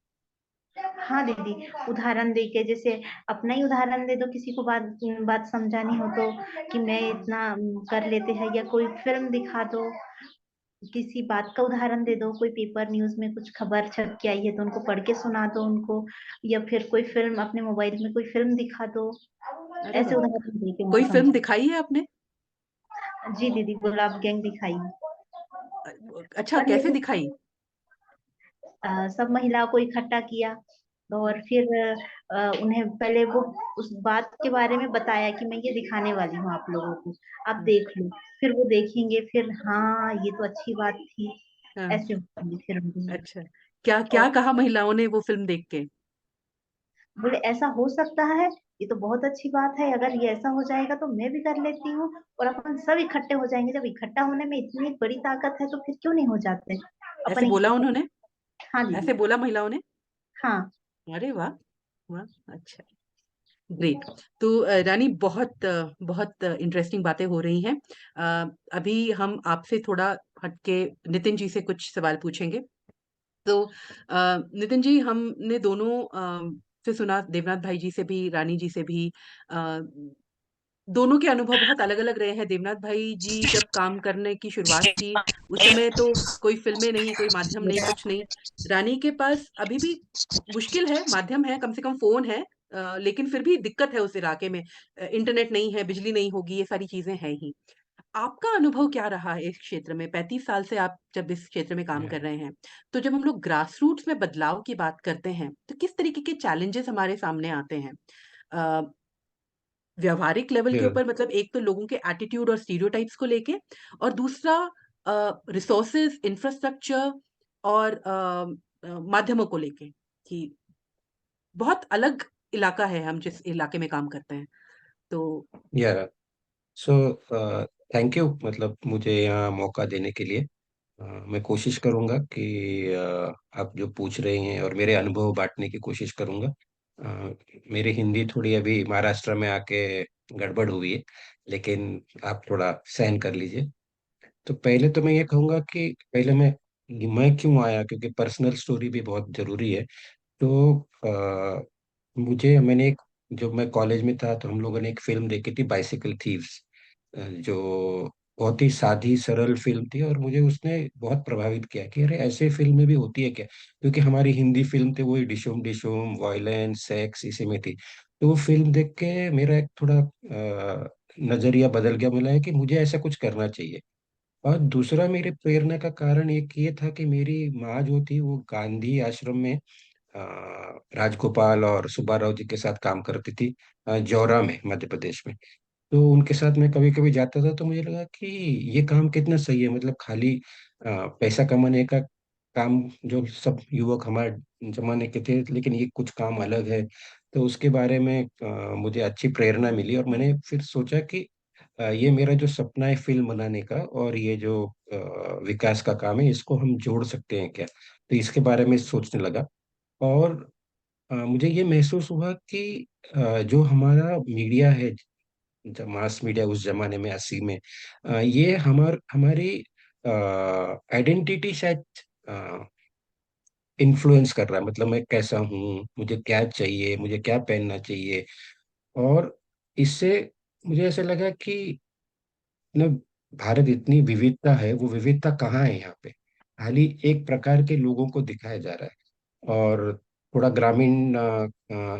हाँ दीदी, उदाहरण दे के, जैसे अपना ही उदाहरण दे दो, किसी को बात बात समझानी हो तो, कि मैं इतना कर लेते हैं, या कोई फिल्म दिखा दो, किसी बात का उदाहरण दे दो, कोई पेपर न्यूज में कुछ खबर छप के आई है तो उनको पढ़ के सुना दो उनको, या फिर कोई फिल्म अपने मोबाइल में कोई फिल्म दिखा दो, अरे ऐसे वाह, उदाहरण दे के कोई उनको फिल्म समझा। दिखाई है आपने? जी दीदी, गुलाब गैंग दिखाई। अ, अच्छा, पर कैसे लेकिन दिखाई? सब महिलाओं को इकट्ठा किया, और फिर उन्हें पहले वो उस बात के बारे में बताया कि मैं ये दिखाने वाली हूँ आप लोगों को, आप हाँ, देख लो। फिर वो देखेंगे, फिर हाँ ये तो अच्छी बात थी, हाँ, ऐसे होंगे फिर उनके। अच्छा, क्या क्या और कहा महिलाओं ने वो फिल्म देख के? बोले ऐसा हो सकता है, ये तो बहुत अच्छी बात है, अगर ये ऐसा हो जाएगा तो मैं भी कर लेती हूँ, और अपन सब इकट्ठे हो जाएंगे, जब इकट्ठा होने में इतनी बड़ी ताकत है तो फिर क्यों नहीं हो जाते ऐसे अपन बोला इकट्ठे। उन्होंने? हाँ दीदी। ऐसे बोला महिलाओं ने? हाँ। अरे वाह, वाह, अच्छा, ग्रेट। तो रानी, बहुत इंटरेस्टिंग बातें हो रही हैं। अभी हम आपसे थोड़ा हटके नितिन जी से कुछ सवाल पूछेंगे। तो नितिन जी, हमने दोनों से सुना, देवनाथ भाई जी से भी, रानी जी से भी, अ, दोनों के अनुभव बहुत अलग-अलग रहे हैं। देवनाथ भाई जी जब काम करने की शुरुआत की, उस समय तो कोई फ़िल्में नहीं, कोई माध्यम नहीं, कुछ नहीं। रानी के पास अभी भी मुश्किल है, माध्यम है, कम से कम फ़ोन है, लेकिन फिर भी दिक्कत है उस इलाके में। इंटरनेट नहीं है, बिजली नहीं होगी, ये सारी चीज़ें हैं ही। आपका अनुभव क्या रहा है इस क्षेत्र में? 35 साल से आप जब इस क्षेत्र में काम कर रहे हैं, तो जब हम लोग ग्रास रूट्स में बदलाव की बात करते हैं, तो किस तरीके के चैलेंजेस हमारे सामने आते हैं? अ, व्यावहारिक लेवल के Yeah. ऊपर, मतलब एक तो लोगों के एटीट्यूड और स्टीरियोटाइप्स को लेके, और दूसरा रिसोर्सेज, इंफ्रास्ट्रक्चर और माध्यमों को लेके, कि बहुत अलग इलाका है हम जिस इलाके में काम करते हैं। तो या सो थैंक यू, मतलब मुझे यहाँ मौका देने के लिए। मैं कोशिश करूँगा कि आप जो पूछ रहे हैं और मेरे अनुभव बांटने की कोशिश करूँगा। मेरी हिंदी थोड़ी अभी महाराष्ट्र में आके गड़बड़ हुई है, लेकिन आप थोड़ा सहन कर लीजिए। तो पहले तो मैं ये कहूँगा कि पहले मैं क्यों आया, क्योंकि पर्सनल स्टोरी भी बहुत ज़रूरी है। तो मैंने एक, जब मैं कॉलेज में था तो हम लोगों ने एक फिल्म देखी थी, बाइसिकल थीव्स, जो बहुत ही सादी सरल फिल्म थी, और मुझे उसने बहुत प्रभावित किया कि अरे ऐसे फिल्में भी होती है क्या। क्योंकि हमारी हिंदी फिल्म थी वही डिशोम डिशोम, वायलेंस, सेक्स, इसी में थी। तो वो फिल्म देख के मेरा एक थोड़ा नजरिया बदल गया, मिला है कि मुझे ऐसा कुछ करना चाहिए। और दूसरा मेरे प्रेरणा का कारण एक ये था कि मेरी माँ जो थी वो गांधी आश्रम में अ, राजगोपाल और सुब्बाराव जी के साथ काम करती थी, जौरा में, मध्य प्रदेश में। तो उनके साथ मैं कभी कभी जाता था, तो मुझे लगा कि ये काम कितना सही है, मतलब खाली पैसा कमाने का काम जो सब युवक हमारे जमाने के थे, लेकिन ये कुछ काम अलग है। तो उसके बारे में मुझे अच्छी प्रेरणा मिली, और मैंने फिर सोचा कि ये मेरा जो सपना है फिल्म बनाने का, और ये जो विकास का काम है, इसको हम जोड़ सकते हैं क्या। तो इसके बारे में सोचने लगा। और मुझे ये महसूस हुआ कि जो हमारा मीडिया है, जब मास मीडिया उस जमाने में 80 में, ये हमारी आइडेंटिटी शायद इन्फ्लुएंस कर रहा है। मतलब मैं कैसा हूँ, मुझे क्या चाहिए, मुझे क्या पहनना चाहिए। और इससे मुझे ऐसा लगा कि ना, भारत इतनी विविधता है, वो विविधता कहाँ है यहाँ पे। खाली एक प्रकार के लोगों को दिखाया जा रहा है। और थोड़ा ग्रामीण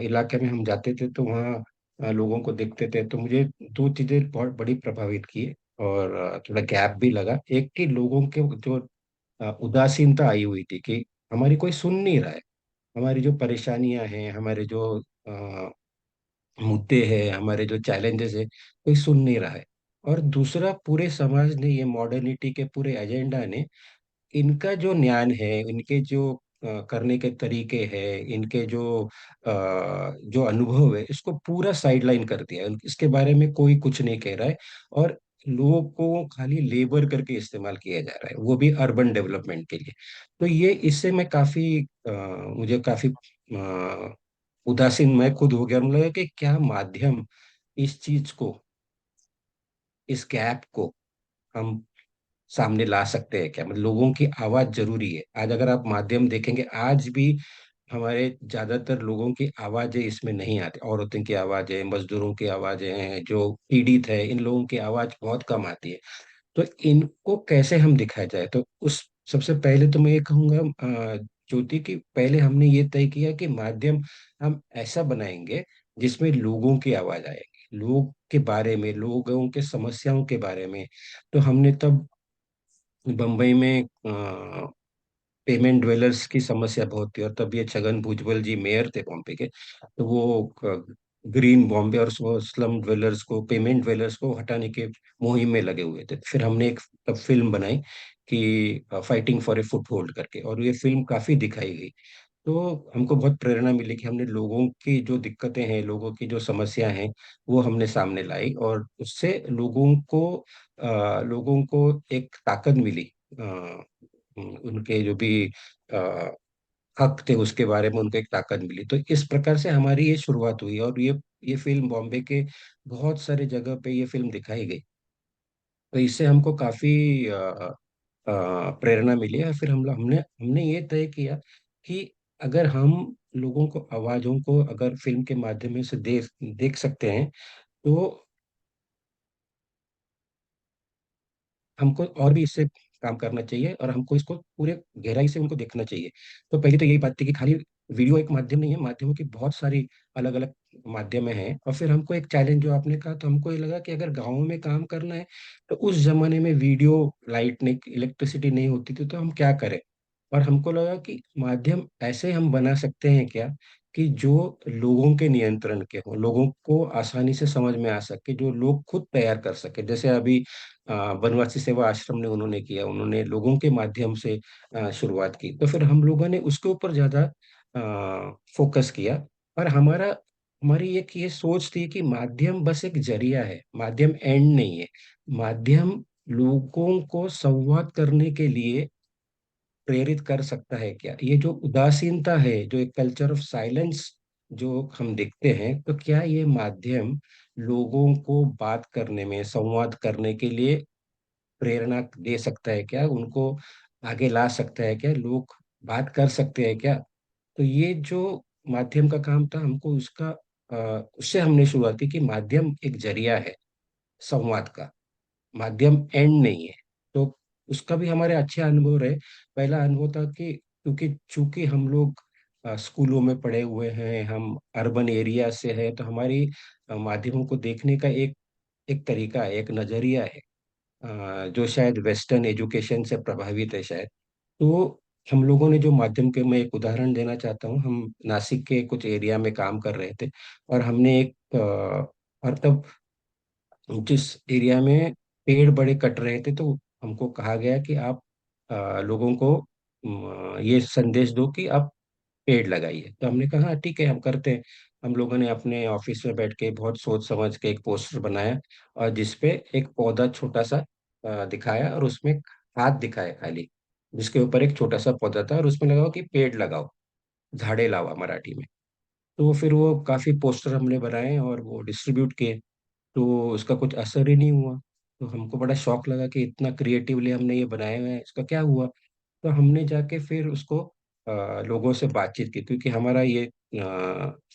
इलाके में हम जाते थे, तो वहाँ लोगों को देखते थे, तो मुझे दो चीजें बहुत बड़ी प्रभावित की। और थोड़ा गैप भी लगा, एक कि लोगों के जो उदासीनता आई हुई थी, कि हमारी कोई सुन नहीं रहा है। हमारी जो परेशानियां हैं, हमारे जो मुद्दे हैं, हमारे जो चैलेंजेस है, कोई सुन नहीं रहा है। और दूसरा, पूरे समाज ने, ये मॉडर्निटी के पूरे एजेंडा ने इनका जो ज्ञान है, इनके जो करने के तरीके हैं, इनके जो अनुभव है, इसको पूरा साइडलाइन कर दिया है। इसके बारे में कोई कुछ नहीं कह रहा है। और लोगों को खाली लेबर करके इस्तेमाल किया जा रहा है, वो भी अर्बन डेवलपमेंट के लिए। तो ये, इससे मैं काफी मुझे काफी उदासीन मैं खुद हो गया। मुझे लगा कि क्या माध्यम इस चीज को, इस गैप को हम सामने ला सकते हैं क्या? मतलब लोगों की आवाज जरूरी है। आज अगर आप माध्यम देखेंगे, आज भी हमारे ज्यादातर लोगों की आवाजें इसमें नहीं आती। औरतों की आवाजें, मजदूरों की आवाजें हैं, जो पीड़ित है, इन लोगों की आवाज बहुत कम आती है। तो इनको कैसे हम दिखाया जाए? तो उस सबसे पहले तो मैं ये कहूंगा, ज्योति, कि पहले हमने ये तय किया कि माध्यम हम ऐसा बनाएंगे जिसमें लोगों की आवाज आएगी, लोग के बारे में, लोगों के समस्याओं के बारे में। तो हमने तब बम्बई में पेमेंट ड्वेलर्स की समस्या बहुत थी, और तब ये छगन भुजबल जी मेयर थे बॉम्बे के। तो वो ग्रीन बॉम्बे और स्लम ड्वेलर्स को, पेमेंट ड्वेलर्स को हटाने के मुहिम में लगे हुए थे। फिर हमने एक तब फिल्म बनाई कि फाइटिंग फॉर ए फुटहोल्ड करके, और ये फिल्म काफी दिखाई गई। तो हमको बहुत प्रेरणा मिली कि हमने लोगों की जो दिक्कतें हैं, लोगों की जो समस्या हैं, वो हमने सामने लाई, और उससे लोगों को एक ताकत मिली। उनके जो भी अ, हक थे, उसके बारे में उनको एक ताकत मिली। तो इस प्रकार से हमारी ये शुरुआत हुई, और ये फिल्म बॉम्बे के बहुत सारे जगह पे ये फिल्म दिखाई गई। तो इससे हमको काफी प्रेरणा मिली। और फिर हमने हमने ये तय किया कि अगर हम लोगों को, आवाजों को अगर फिल्म के माध्यम से देख देख सकते हैं, तो हमको और भी इससे काम करना चाहिए, और हमको इसको पूरे गहराई से उनको देखना चाहिए। तो पहले तो यही बात थी कि खाली वीडियो एक माध्यम नहीं है, माध्यमों की बहुत सारी अलग अलग माध्यम हैं। और फिर हमको एक चैलेंज जो आपने कहा, तो हमको ये लगा कि अगर गाँव में काम करना है, तो उस जमाने में वीडियो, लाइट नहीं, इलेक्ट्रिसिटी नहीं होती थी, तो हम क्या करें? और हमको लगा कि माध्यम ऐसे हम बना सकते हैं क्या, कि जो लोगों के नियंत्रण के हो, लोगों को आसानी से समझ में आ सके, जो लोग खुद तैयार कर सके। जैसे अभी वनवासी सेवा आश्रम ने उन्होंने किया, उन्होंने लोगों के माध्यम से शुरुआत की। तो फिर हम लोगों ने उसके ऊपर ज्यादा फोकस किया। और हमारी एक ये सोच थी कि माध्यम बस एक जरिया है, माध्यम एंड नहीं है। माध्यम लोगों को संवाद करने के लिए प्रेरित कर सकता है क्या? ये जो उदासीनता है, जो एक कल्चर ऑफ साइलेंस जो हम देखते हैं, तो क्या ये माध्यम लोगों को बात करने में, संवाद करने के लिए प्रेरणा दे सकता है क्या? उनको आगे ला सकता है क्या? लोग बात कर सकते हैं क्या? तो ये जो माध्यम का काम था, हमको उससे हमने शुरुआत की कि माध्यम एक जरिया है संवाद का, माध्यम एंड नहीं है। तो उसका भी हमारे अच्छे अनुभव रहे। पहला अनुभव था कि क्योंकि चूंकि हम लोग स्कूलों में पढ़े हुए हैं, हम अर्बन एरिया से हैं, तो हमारी माध्यमों को देखने का एक एक तरीका है, एक नजरिया है, जो शायद वेस्टर्न एजुकेशन से प्रभावित है शायद। तो हम लोगों ने जो माध्यम के, मैं एक उदाहरण देना चाहता हूँ। हम नासिक के कुछ एरिया में काम कर रहे थे, और हमने और तब जिस एरिया में पेड़ बड़े कट रहे थे, तो हमको कहा गया कि आप लोगों को ये संदेश दो कि आप पेड़ लगाइए। तो हमने कहा हाँ, ठीक है, हम करते हैं। हम लोगों ने अपने ऑफिस में बैठ के बहुत सोच समझ के एक पोस्टर बनाया, और जिसपे एक पौधा छोटा सा दिखाया, और उसमें एक हाथ दिखाया खाली, जिसके ऊपर एक छोटा सा पौधा था, और उसमें लगाओ कि पेड़ लगाओ, झाड़े लावा मराठी में। तो फिर वो काफी पोस्टर हमने बनाए और वो डिस्ट्रीब्यूट किए। तो उसका कुछ असर ही नहीं हुआ। तो हमको बड़ा शौक लगा कि इतना क्रिएटिवली हमने ये बनाए हुए हैं, इसका क्या हुआ? तो हमने जाके फिर उसको लोगों से बातचीत की, क्योंकि हमारा ये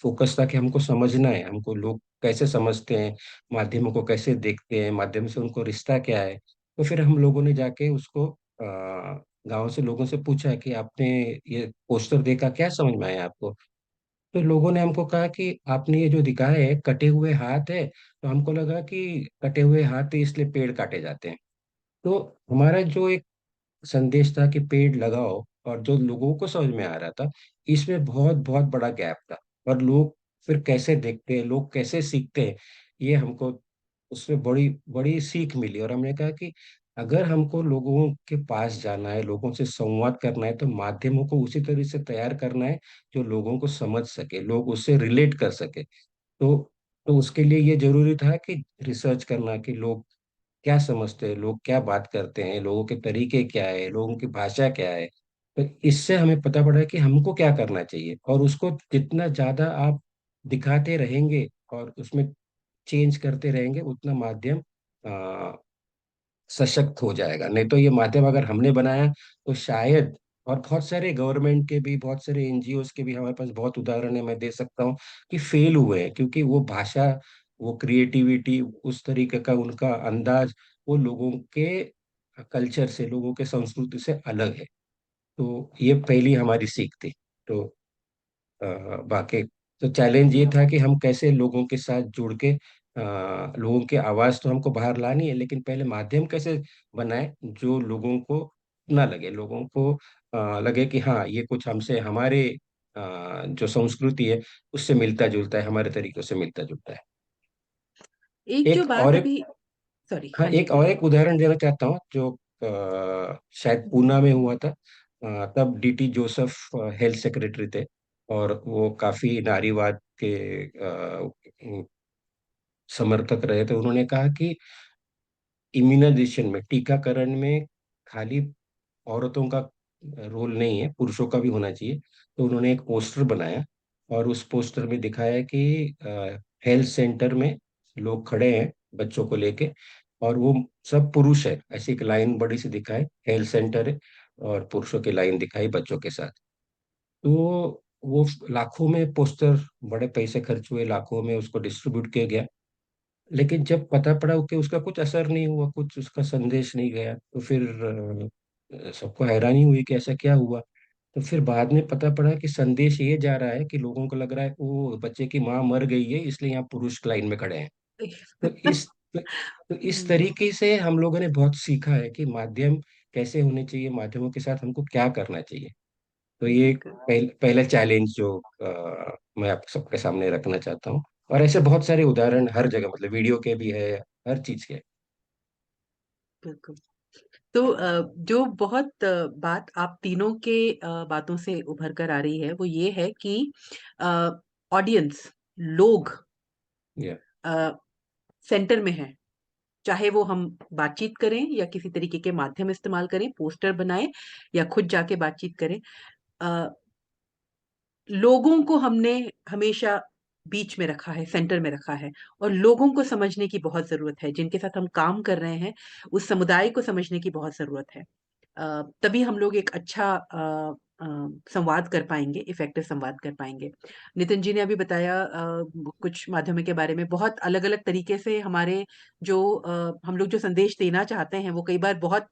फोकस था कि हमको समझना है, हमको लोग कैसे समझते हैं, माध्यमों को कैसे देखते हैं, माध्यम से उनको रिश्ता क्या है। तो फिर हम लोगों ने जाके उसको गांव से लोगों से पूछा कि आपने ये पोस्टर देखा, क्या समझ में आया आपको? तो लोगों ने हमको कहा कि आपने ये जो दिखाया है, कटे हुए हाथ है। तो हमको लगा कि कटे हुए हाथ है, इसलिए पेड़ काटे जाते हैं। तो हमारा जो एक संदेश था कि पेड़ लगाओ, और जो लोगों को समझ में आ रहा था, इसमें बहुत बहुत बड़ा गैप था। और लोग फिर कैसे देखते हैं, लोग कैसे सीखते हैं, ये हमको उसमें बड़ी बड़ी सीख मिली। और हमने कहा कि अगर हमको लोगों के पास जाना है, लोगों से संवाद करना है, तो माध्यमों को उसी तरह से तैयार करना है जो लोगों को समझ सके, लोग उससे रिलेट कर सके। तो तो उसके लिए ये जरूरी था कि रिसर्च करना कि लोग क्या समझते हैं, लोग क्या बात करते हैं, लोगों के तरीके क्या है, लोगों की भाषा क्या है। तो इससे हमें पता पड़ा कि हमको क्या करना चाहिए, और उसको जितना ज्यादा आप दिखाते रहेंगे और उसमें चेंज करते रहेंगे, उतना माध्यम सशक्त हो जाएगा। नहीं तो ये माध्यम अगर हमने बनाया तो शायद, और बहुत सारे गवर्नमेंट के भी, बहुत सारे एनजीओ के भी हमारे पास बहुत उदाहरण है, मैं दे सकता हूँ कि फेल हुए हैं, क्योंकि वो भाषा, वो क्रिएटिविटी, उस तरीके का उनका अंदाज, वो लोगों के कल्चर से, लोगों के संस्कृति से अलग है। तो ये पहली हमारी सीख थी। तो बाकी तो चैलेंज ये था कि हम कैसे लोगों के साथ जुड़ के, लोगों की आवाज तो हमको बाहर लानी है, लेकिन पहले माध्यम कैसे बनाए जो लोगों को ना लगे, लोगों को लगे कि हाँ, ये कुछ हमसे, हमारे जो संस्कृति है उससे मिलता जुलता है, हमारे तरीकों से मिलता जुलता है। एक जो एक और बात एक अभी, सॉरी, हाँ, हाँ जी एक और बोलिए। एक उदाहरण देना चाहता हूँ जो शायद पूना में हुआ था। तब डीटी जोसेफ हेल्थ सेक्रेटरी थे, और वो काफी नारीवाद के समर्थक रहे थे। उन्होंने कहा कि इम्यूनाइजेशन में, टीकाकरण में, खाली औरतों का रोल नहीं है, पुरुषों का भी होना चाहिए। तो उन्होंने एक पोस्टर बनाया, और उस पोस्टर में दिखाया कि हेल्थ सेंटर में लोग खड़े हैं बच्चों को लेके, और वो सब पुरुष है। ऐसी एक लाइन बड़ी सी दिखाई, हेल्थ सेंटर है, और पुरुषों की लाइन दिखाई बच्चों के साथ। तो वो लाखों में पोस्टर, बड़े पैसे खर्च हुए, लाखों में उसको डिस्ट्रीब्यूट किया गया। लेकिन जब पता पड़ा कि उसका कुछ असर नहीं हुआ, कुछ उसका संदेश नहीं गया, तो फिर सबको हैरानी हुई कि ऐसा क्या हुआ। तो फिर बाद में पता पड़ा कि संदेश ये जा रहा है कि लोगों को लग रहा है वो बच्चे की माँ मर गई है, इसलिए यहाँ पुरुष लाइन में खड़े हैं। तो इस हम्म, तरीके से हम लोगों ने बहुत सीखा है कि माध्यम कैसे होने चाहिए, माध्यमों के साथ हमको क्या करना चाहिए। तो ये एक बिल्कुल। पहला चैलेंज जो मैं आप सबके सामने रखना चाहता हूँ। और ऐसे बहुत सारे उदाहरण हर जगह, मतलब वीडियो के भी है, हर चीज के। बिल्कुल। तो जो बहुत बात आप तीनों के बातों से उभर कर आ रही है वो ये है कि ऑडियंस, लोग या सेंटर में है। चाहे वो हम बातचीत करें या किसी तरीके के माध्यम इस्तेमाल करें, पोस्टर बनाएं या खुद जाके बातचीत करें, अ, लोगों को हमने हमेशा बीच में रखा है, सेंटर में रखा है। और लोगों को समझने की बहुत जरूरत है, जिनके साथ हम काम कर रहे हैं उस समुदाय को समझने की बहुत जरूरत है। तभी हम लोग एक अच्छा अ, संवाद कर पाएंगे, इफेक्टिव संवाद कर पाएंगे। नितिन जी ने अभी बताया कुछ माध्यमों के बारे में, बहुत अलग अलग तरीके से हमारे जो हम लोग जो संदेश देना चाहते हैं वो कई बार बहुत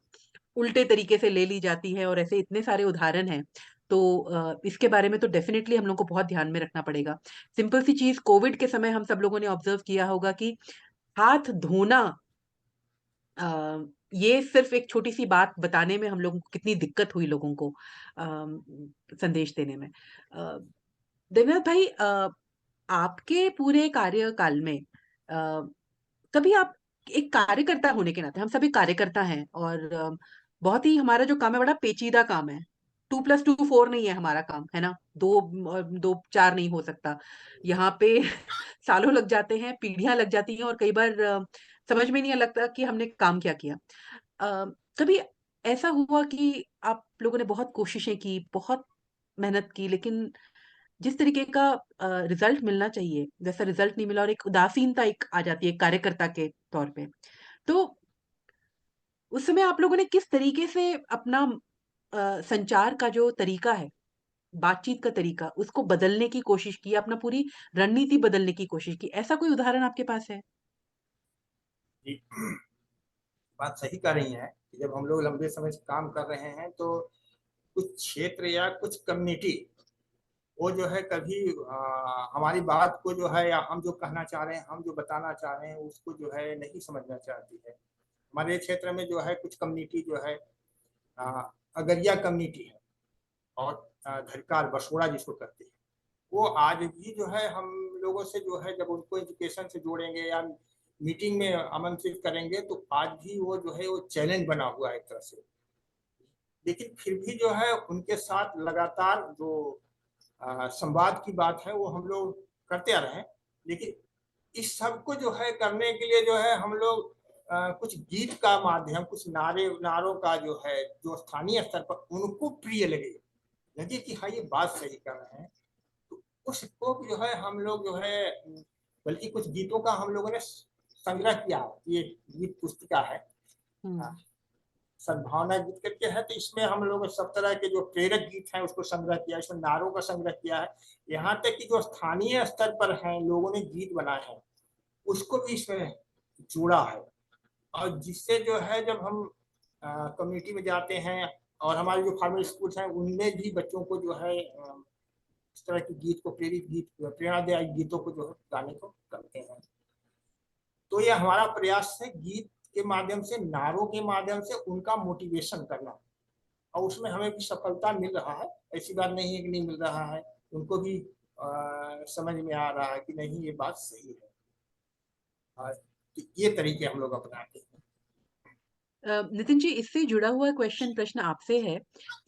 उल्टे तरीके से ले ली जाती है, और ऐसे इतने सारे उदाहरण हैं। तो इसके बारे में तो डेफिनेटली हम लोग को बहुत ध्यान में रखना पड़ेगा। सिंपल सी चीज, कोविड के समय हम सब लोगों ने ऑब्जर्व किया होगा कि हाथ धोना, अ, ये सिर्फ एक छोटी सी बात बताने में हम लोगों को कितनी दिक्कत हुई, लोगों को संदेश देने में। देवनाथ भाई, आपके पूरे कार्यकाल में कभी आप, एक कार्यकर्ता होने के नाते, हम सभी कार्यकर्ता हैं, और बहुत ही हमारा जो काम है बड़ा पेचीदा काम है। 2+2 4 नहीं है हमारा काम, है ना? दो दो चार नहीं हो सकता यहाँ पे। सालों लग जाते हैं, पीढ़ियां लग जाती हैं, और कई बार समझ में नहीं लगता कि हमने काम क्या किया। अ, कभी ऐसा हुआ कि आप लोगों ने बहुत कोशिशें की, बहुत मेहनत की, लेकिन जिस तरीके का रिजल्ट मिलना चाहिए वैसा रिजल्ट नहीं मिला, और एक उदासीनता एक आ जाती है कार्यकर्ता के तौर पे। तो उस समय आप लोगों ने किस तरीके से अपना संचार का जो तरीका है, बातचीत का तरीका, उसको बदलने की कोशिश की, अपना पूरी रणनीति बदलने की कोशिश की? ऐसा कोई उदाहरण आपके पास है? जी, बात सही कर रही हैं कि जब हम लोग लंबे समय से काम कर रहे हैं तो कुछ क्षेत्र या कुछ कम्युनिटी वो जो है कभी हमारी बात को जो है, या हम जो कहना चाह रहे हैं, हम जो बताना चाह रहे हैं उसको जो है नहीं समझना चाहती है। हमारे क्षेत्र में जो है कुछ कम्युनिटी जो है, अगरिया कम्युनिटी है। और धरिकार बसोड़ा जिसको कहते हैं, वो आज भी जो है हम लोगों से जो है, जब उनको एजुकेशन से जोड़ेंगे या मीटिंग में आमंत्रित करेंगे, तो आज भी वो जो है वो चैलेंज बना हुआ है एक तरह से। लेकिन फिर भी जो है उनके साथ लगातार जो संवाद की बात है वो हम लोग करते आ रहे हैं। लेकिन इस सब को जो है करने के लिए जो है हम लोग कुछ गीत का माध्यम, कुछ नारों का जो है, जो स्थानीय स्तर पर उनको प्रिय लगे, लगे कि हाँ ये बात सही कर रहे हैं, तो उसको जो है हम लोग जो है, बल्कि कुछ गीतों का हम लोगों ने संग्रह किया। ये गीत पुस्तिका है, सद्भावना गीत करके है, तो इसमें हम लोग सब तरह के जो प्रेरक गीत हैं उसको संग्रह किया, इसमें नारों का संग्रह किया है। यहाँ तक कि जो स्थानीय स्तर पर हैं लोगों ने गीत बनाए हैं उसको भी इसमें जोड़ा है। और जिससे जो है जब हम कम्युनिटी में जाते हैं और हमारे जो फार्मल स्कूल हैं उनमें भी बच्चों को जो है इस तरह के गीत को, प्रेरित गीत, प्रेरणादायक गीतों को जो है गाने को करते हैं। तो ये हमारा प्रयास है गीत के माध्यम से, नारों के माध्यम से उनका मोटिवेशन करना, और उसमें हमें भी सफलता मिल रहा है। ऐसी बात नहीं है कि नहीं मिल रहा है, उनको भी समझ में आ रहा है कि नहीं ये बात सही है। तो ये तरीके हम लोग अपनाते हैं। नितिन जी, इससे जुड़ा हुआ प्रश्न आपसे है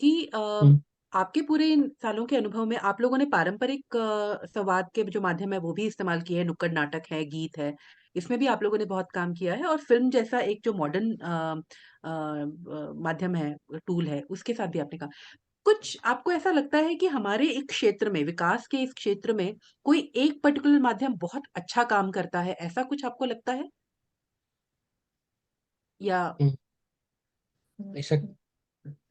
कि हम्म। आपके पूरे इन सालों के अनुभव में आप लोगों ने पारंपरिक संवाद के जो माध्यम है वो भी इस्तेमाल किए हैं, नुक्कड़ नाटक है, गीत है, इसमें भी आप लोगों ने बहुत काम किया है, और फिल्म जैसा एक जो मॉडर्न माध्यम है, टूल है, उसके साथ भी आपने काम। कुछ आपको ऐसा लगता है कि हमारे एक क्षेत्र में, विकास के इस क्षेत्र में, कोई एक पर्टिकुलर माध्यम बहुत अच्छा काम करता है, ऐसा कुछ आपको लगता है? या ऐसा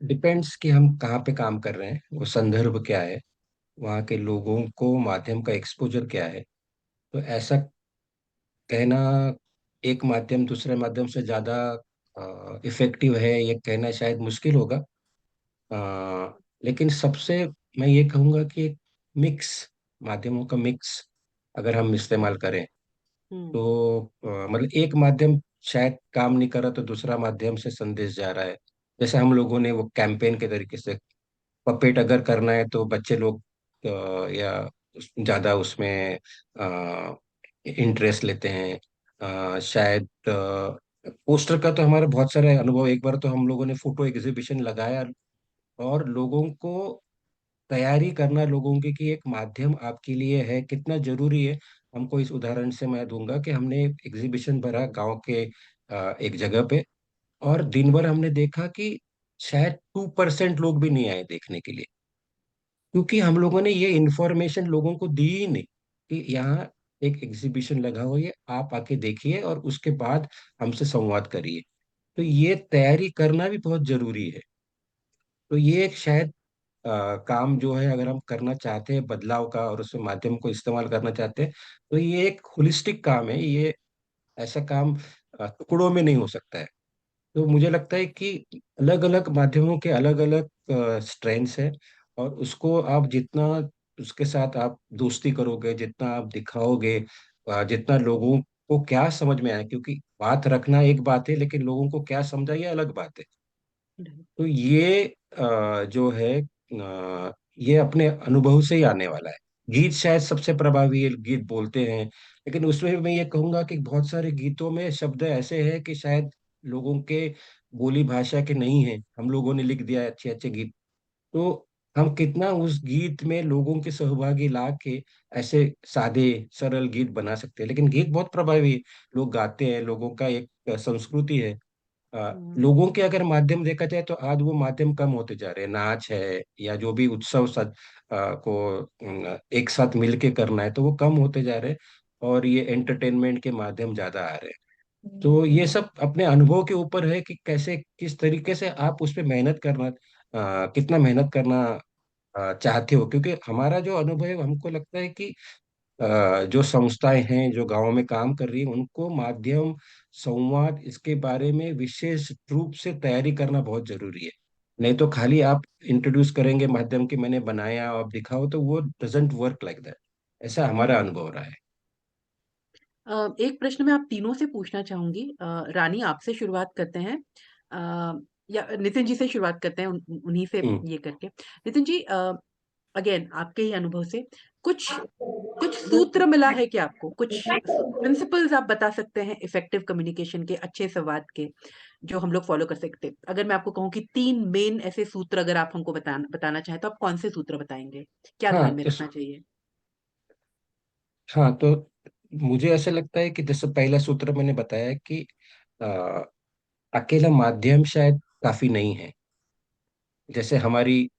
डिपेंड्स कि हम कहाँ पे काम कर रहे हैं, वो संदर्भ क्या है, वहाँ के लोगों को माध्यम का एक्सपोजर क्या है। तो ऐसा कहना एक माध्यम दूसरे माध्यम से ज़्यादा इफेक्टिव है ये कहना शायद मुश्किल होगा। लेकिन सबसे मैं ये कहूँगा कि एक मिक्स, माध्यमों का मिक्स अगर हम इस्तेमाल करें हम्म। तो मतलब एक माध्यम शायद काम नहीं कर रहा तो दूसरा माध्यम से संदेश जा रहा है। जैसे हम लोगों ने वो कैंपेन के तरीके से पपेट अगर करना है तो बच्चे लोग या ज़्यादा उसमें इंटरेस्ट लेते हैं। शायद पोस्टर का तो हमारे बहुत सारे अनुभव, एक बार तो हम लोगों ने फोटो एग्जीबिशन लगाया और लोगों को तैयारी करना, लोगों की कि एक माध्यम आपके लिए है कितना जरूरी है। हमको इस उदाहरण से मैं दूंगा कि हमने एग्जीबिशन भरा गांव के एक जगह पे, और दिन भर हमने देखा कि शायद 2% लोग भी नहीं आए देखने के लिए, क्योंकि हम लोगों ने ये इन्फॉर्मेशन लोगों को दी ही नहीं कि यहाँ एक एग्जीबिशन लगा हुआ है, आप आके देखिए और उसके बाद हमसे संवाद करिए। तो ये तैयारी करना भी बहुत जरूरी है। तो ये एक शायद काम जो है, अगर हम करना चाहते हैं बदलाव का और उसमें माध्यम को इस्तेमाल करना चाहते हैं, तो ये एक होलिस्टिक काम है। ये ऐसा काम टुकड़ों में नहीं हो सकता है। तो मुझे लगता है कि अलग अलग माध्यमों के अलग अलग स्ट्रेंथ्स है, और उसको आप जितना उसके साथ आप दोस्ती करोगे, जितना आप दिखाओगे, जितना लोगों को क्या समझ में आए, क्योंकि बात रखना एक बात है लेकिन लोगों को क्या समझा ये अलग बात है। तो ये जो है ये अपने अनुभव से ही आने वाला है। गीत शायद सबसे प्रभावी है, गीत बोलते हैं, लेकिन उसमें भी मैं ये कहूंगा कि बहुत सारे गीतों में शब्द ऐसे हैं कि शायद लोगों के बोली भाषा के नहीं है, हम लोगों ने लिख दिया है अच्छे अच्छे गीत। तो हम कितना उस गीत में लोगों के सहभागी ला के ऐसे सादे सरल गीत बना सकते हैं, लेकिन गीत बहुत प्रभावी है। लोग गाते हैं, लोगों का एक संस्कृति है। हम्म। लोगों के अगर माध्यम देखा जाए तो आज वो माध्यम कम होते जा रहे हैं। नाच है या जो भी उत्सव को एक साथ मिलके करना है तो वो कम होते जा रहे हैं, और ये एंटरटेनमेंट के माध्यम ज्यादा आ रहे हैं। तो ये सब अपने अनुभव के ऊपर है कि कैसे किस तरीके से आप उस पर मेहनत करना, कितना मेहनत करना चाहते हो। क्योंकि हमारा जो अनुभव है हमको लगता है कि जो संस्थाएं हैं जो गांव में काम कर रही हैं उनको माध्यम, संवाद, इसके बारे में विशेष रूप से तैयारी करना बहुत जरूरी है। नहीं तो खाली आप इंट्रोड्यूस करेंगे माध्यम कि मैंने बनाया और आप दिखाओ, तो वो डजंट वर्क लाइक दैट। ऐसा हमारा अनुभव रहा है। एक प्रश्न मैं आप तीनों से पूछना चाहूंगी। रानी, आपसे शुरुआत करते हैं। या नितिन जी से शुरुआत करते हैं, उन्हीं से हम्म। ये करके। नितिन जी, अगेन आपके ही अनुभव से कुछ कुछ सूत्र मिला है कि आपको कुछ प्रिंसिपल्स आप बता सकते हैं इफेक्टिव कम्युनिकेशन के, अच्छे संवाद के, जो हम लोग फॉलो कर सकते हैं? अगर मैं आपको कहूँ कि 3 मेन ऐसे सूत्र अगर आप हमको बताना चाहें, तो आप कौन से सूत्र बताएंगे? क्या हाँ ध्यान में तो रखना चाहिए? हाँ तो मुझे ऐसा लगता है कि जैसे पहला सूत्र मैंने बताया कि अ, अकेला माध्यम शायद काफी नहीं है। जैसे हमारी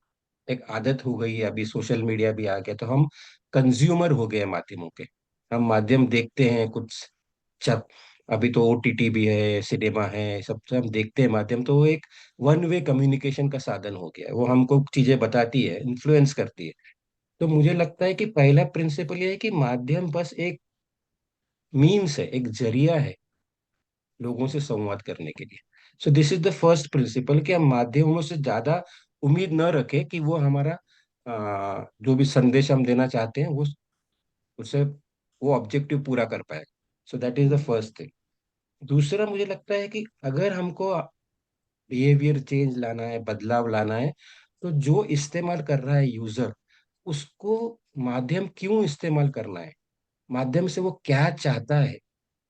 एक आदत हो गई है, अभी सोशल मीडिया भी आ गया, तो हम कंज्यूमर हो गए हैं माध्यमों के। हम माध्यम देखते हैं कुछ चप अभी तो ओटीटी भी है, सिनेमा है, सब सब हम देखते हैं माध्यम, तो वो एक वन वे कम्युनिकेशन का साधन हो गया है। वो हमको चीजें बताती है, इन्फ्लुएंस करती है। तो मुझे लगता है कि पहला प्रिंसिपल ये है कि माध्यम बस एक मीन्स है, एक जरिया है लोगों से संवाद करने के लिए। So this is the first principle कि हम माध्यमों से ज्यादा उम्मीद न रखें कि वो हमारा जो भी संदेश हम देना चाहते हैं वो उससे वो ऑब्जेक्टिव पूरा कर पाए। So that is the hmm, first thing. दूसरा मुझे लगता है कि अगर हमको बिहेवियर चेंज लाना है, बदलाव लाना है, तो जो इस्तेमाल कर रहा है यूजर, उसको माध्यम क्यों इस्तेमाल करना है, माध्यम से वो क्या चाहता है,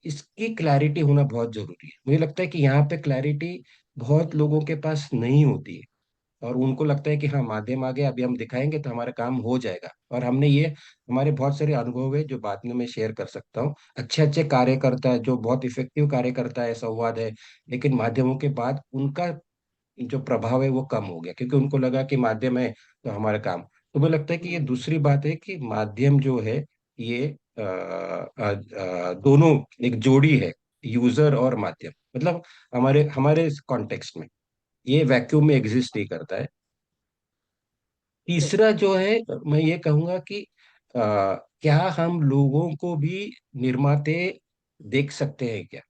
इसकी क्लैरिटी होना बहुत जरूरी है। मुझे लगता है कि यहाँ पे क्लैरिटी बहुत लोगों के पास नहीं होती है, और उनको लगता है कि हाँ माध्यम आ गया, अभी हम दिखाएंगे तो हमारा काम हो जाएगा। और हमने ये हमारे बहुत सारे अनुभव है जो बाद में मैं शेयर कर सकता हूँ। अच्छे अच्छे कार्य करता है, जो बहुत इफेक्टिव कार्य करता है, संवाद है, लेकिन माध्यमों के बाद उनका जो प्रभाव है वो कम हो गया, क्योंकि उनको लगा कि माध्यम है तो हमारा काम। तो मुझे लगता है कि ये दूसरी बात है कि माध्यम जो है ये दोनों एक जोड़ी है, यूजर और माध्यम। मतलब हमारे हमारे कॉन्टेक्स्ट में ये वैक्यूम में एग्जिस्ट नहीं करता है। तीसरा जो है, मैं ये कहूंगा कि क्या हम लोगों को भी निर्माते देख सकते हैं क्या?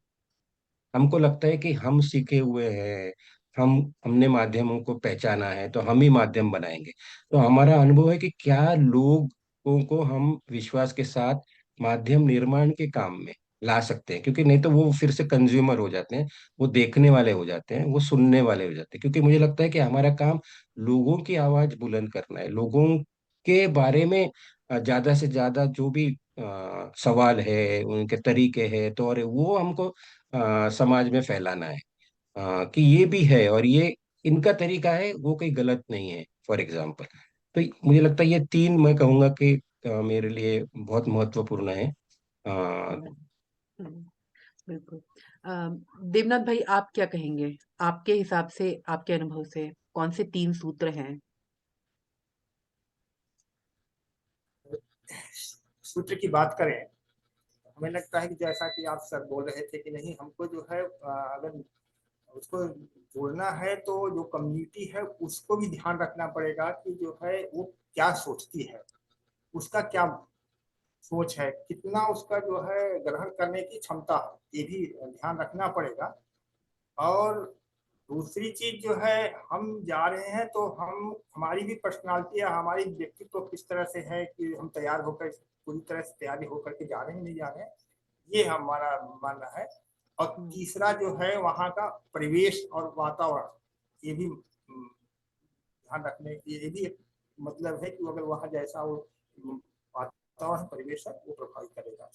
हमको लगता है कि हम सीखे हुए हैं, हम हमने माध्यमों को पहचाना है तो हम ही माध्यम बनाएंगे। तो हमारा अनुभव है कि क्या लोगों को हम विश्वास के साथ माध्यम निर्माण के काम में ला सकते हैं, क्योंकि नहीं तो वो फिर से कंज्यूमर हो जाते हैं, वो देखने वाले हो जाते हैं, वो सुनने वाले हो जाते हैं। क्योंकि मुझे लगता है कि हमारा काम लोगों की आवाज बुलंद करना है, लोगों के बारे में ज्यादा से ज्यादा जो भी सवाल है, उनके तरीके हैं, तो और वो हमको समाज में फैलाना है, कि ये भी है और ये इनका तरीका है, वो कोई गलत नहीं है, फॉर एग्जाम्पल। तो मुझे लगता है ये तीन मैं कहूँगा कि मेरे लिए बहुत महत्वपूर्ण है। हम्म, हम्म, बिल्कुल। देवनाथ भाई, आप क्या कहेंगे? आपके हिसाब से, आपके अनुभव से कौन से 3 सूत्र हैं? सूत्र की बात करें, हमें लगता है कि जैसा कि आप सर बोल रहे थे कि नहीं, हमको जो है अगर उसको जोड़ना है तो जो कम्युनिटी है उसको भी ध्यान रखना पड़ेगा कि जो है वो क्या सोचती है, उसका क्या सोच है, कितना उसका जो है ग्रहण करने की क्षमता है, ये भी ध्यान रखना पड़ेगा। और दूसरी चीज जो है, हम जा रहे हैं तो हम हमारी भी पर्सनालिटी या हमारी व्यक्तित्व किस तरह से है कि हम तैयार होकर पूरी तरह से तैयारी होकर के जा रहे हैं नहीं जा रहे हैं, ये हमारा मानना है। और हम्म, तीसरा जो है वहाँ का परिवेश और वातावरण, ये भी ध्यान रखने की, ये भी एक मतलब है कि अगर वहाँ जैसा वो वातावरण परिवेश है वो प्रभावित करेगा।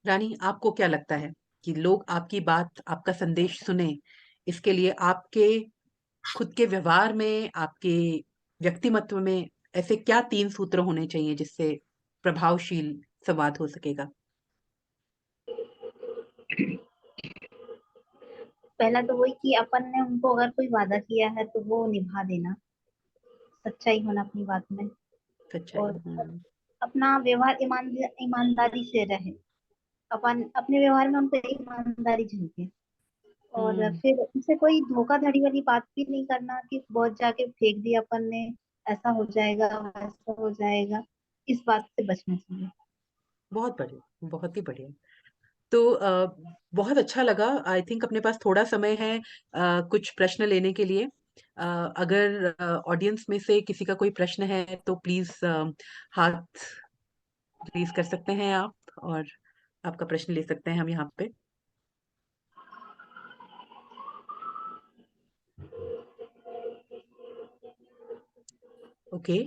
रानी, आपको क्या लगता है कि लोग आपकी बात, आपका संदेश सुने, इसके लिए आपके खुद के व्यवहार में, आपके व्यक्तिमत्व में ऐसे क्या 3 सूत्र होने चाहिए जिससे प्रभावशील संवाद हो सकेगा? पहला तो वही कि अपन ने उनको अगर कोई वादा किया है तो वो निभा देना, सच्चाई होना अपनी बात में। सच्चाई। और अपना व्यवहार ईमानदारी से रहे, अपन अपने व्यवहार में उनको ईमानदारी झलके। और हुँ, फिर उनसे कोई धोखाधड़ी वाली बात भी नहीं करना कि बहुत जाके फेंक दिया अपन ने, ऐसा हो जाएगा वैसा हो जाएगा, इस बात से बचना चाहिए। बहुत बढ़िया, बहुत ही बढ़िया। तो बहुत अच्छा लगा। आई थिंक अपने पास थोड़ा समय है कुछ प्रश्न लेने के लिए। अगर ऑडियंस में से किसी का कोई प्रश्न है तो प्लीज़ हाथ रेज़ कर सकते हैं आप, और आपका प्रश्न ले सकते हैं हम यहाँ पे। ओके।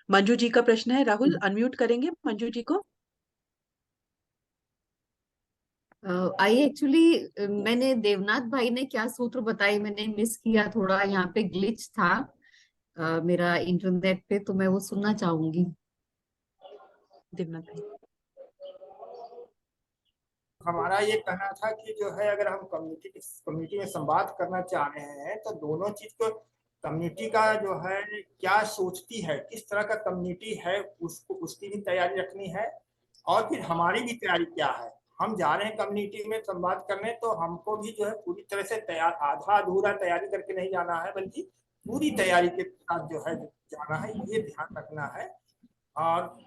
मंजू जी का प्रश्न है, राहुल अनम्यूट करेंगे मंजू जी को। आई एक्चुअली मैंने देवनाथ भाई ने क्या सूत्र बताए मैंने मिस किया, थोड़ा यहाँ पे ग्लिच था मेरा इंटरनेट पे, तो मैं वो सुनना चाहूंगी। देवनाथ भाई। हमारा ये कहना था कि जो है अगर हम कम्युनिटी में संवाद करना चाह रहे हैं तो दोनों चीज को, कम्युनिटी का जो है क्या सोचती है, किस तरह का कम्युनिटी है, उसको उसकी भी तैयारी रखनी है, और फिर हमारी भी तैयारी क्या है। हम जा रहे हैं कम्युनिटी में संवाद करने, तो हमको भी जो है पूरी तरह से तैयार, आधा अधूरा तैयारी करके नहीं जाना है, बल्कि पूरी तैयारी के साथ जो है जाना है, ये ध्यान रखना है। और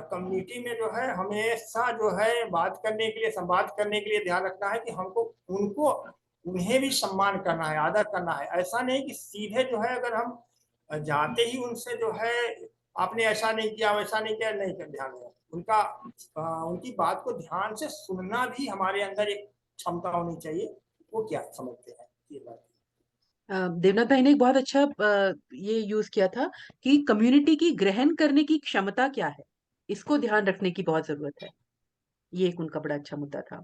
कम्युनिटी में जो है हमेशा जो है बात करने के लिए, संवाद करने के लिए ध्यान रखना है कि हमको उनको, उन्हें भी सम्मान करना है, आदर करना है। ऐसा नहीं कि सीधे जो है अगर हम जाते ही उनसे जो है आपने ऐसा नहीं किया, वैसा नहीं किया, नहीं कर ध्यान है उनका, उनकी बात को ध्यान से सुनना भी हमारे अंदर एक क्षमता होनी चाहिए। वो क्या समझते हैं ये बात। देवनाथ भाई ने एक बहुत अच्छा ये यूज किया था कि कम्युनिटी की ग्रहण करने की क्षमता क्या है, इसको ध्यान रखने की बहुत जरूरत है। ये एक उनका बड़ा अच्छा मुद्दा था।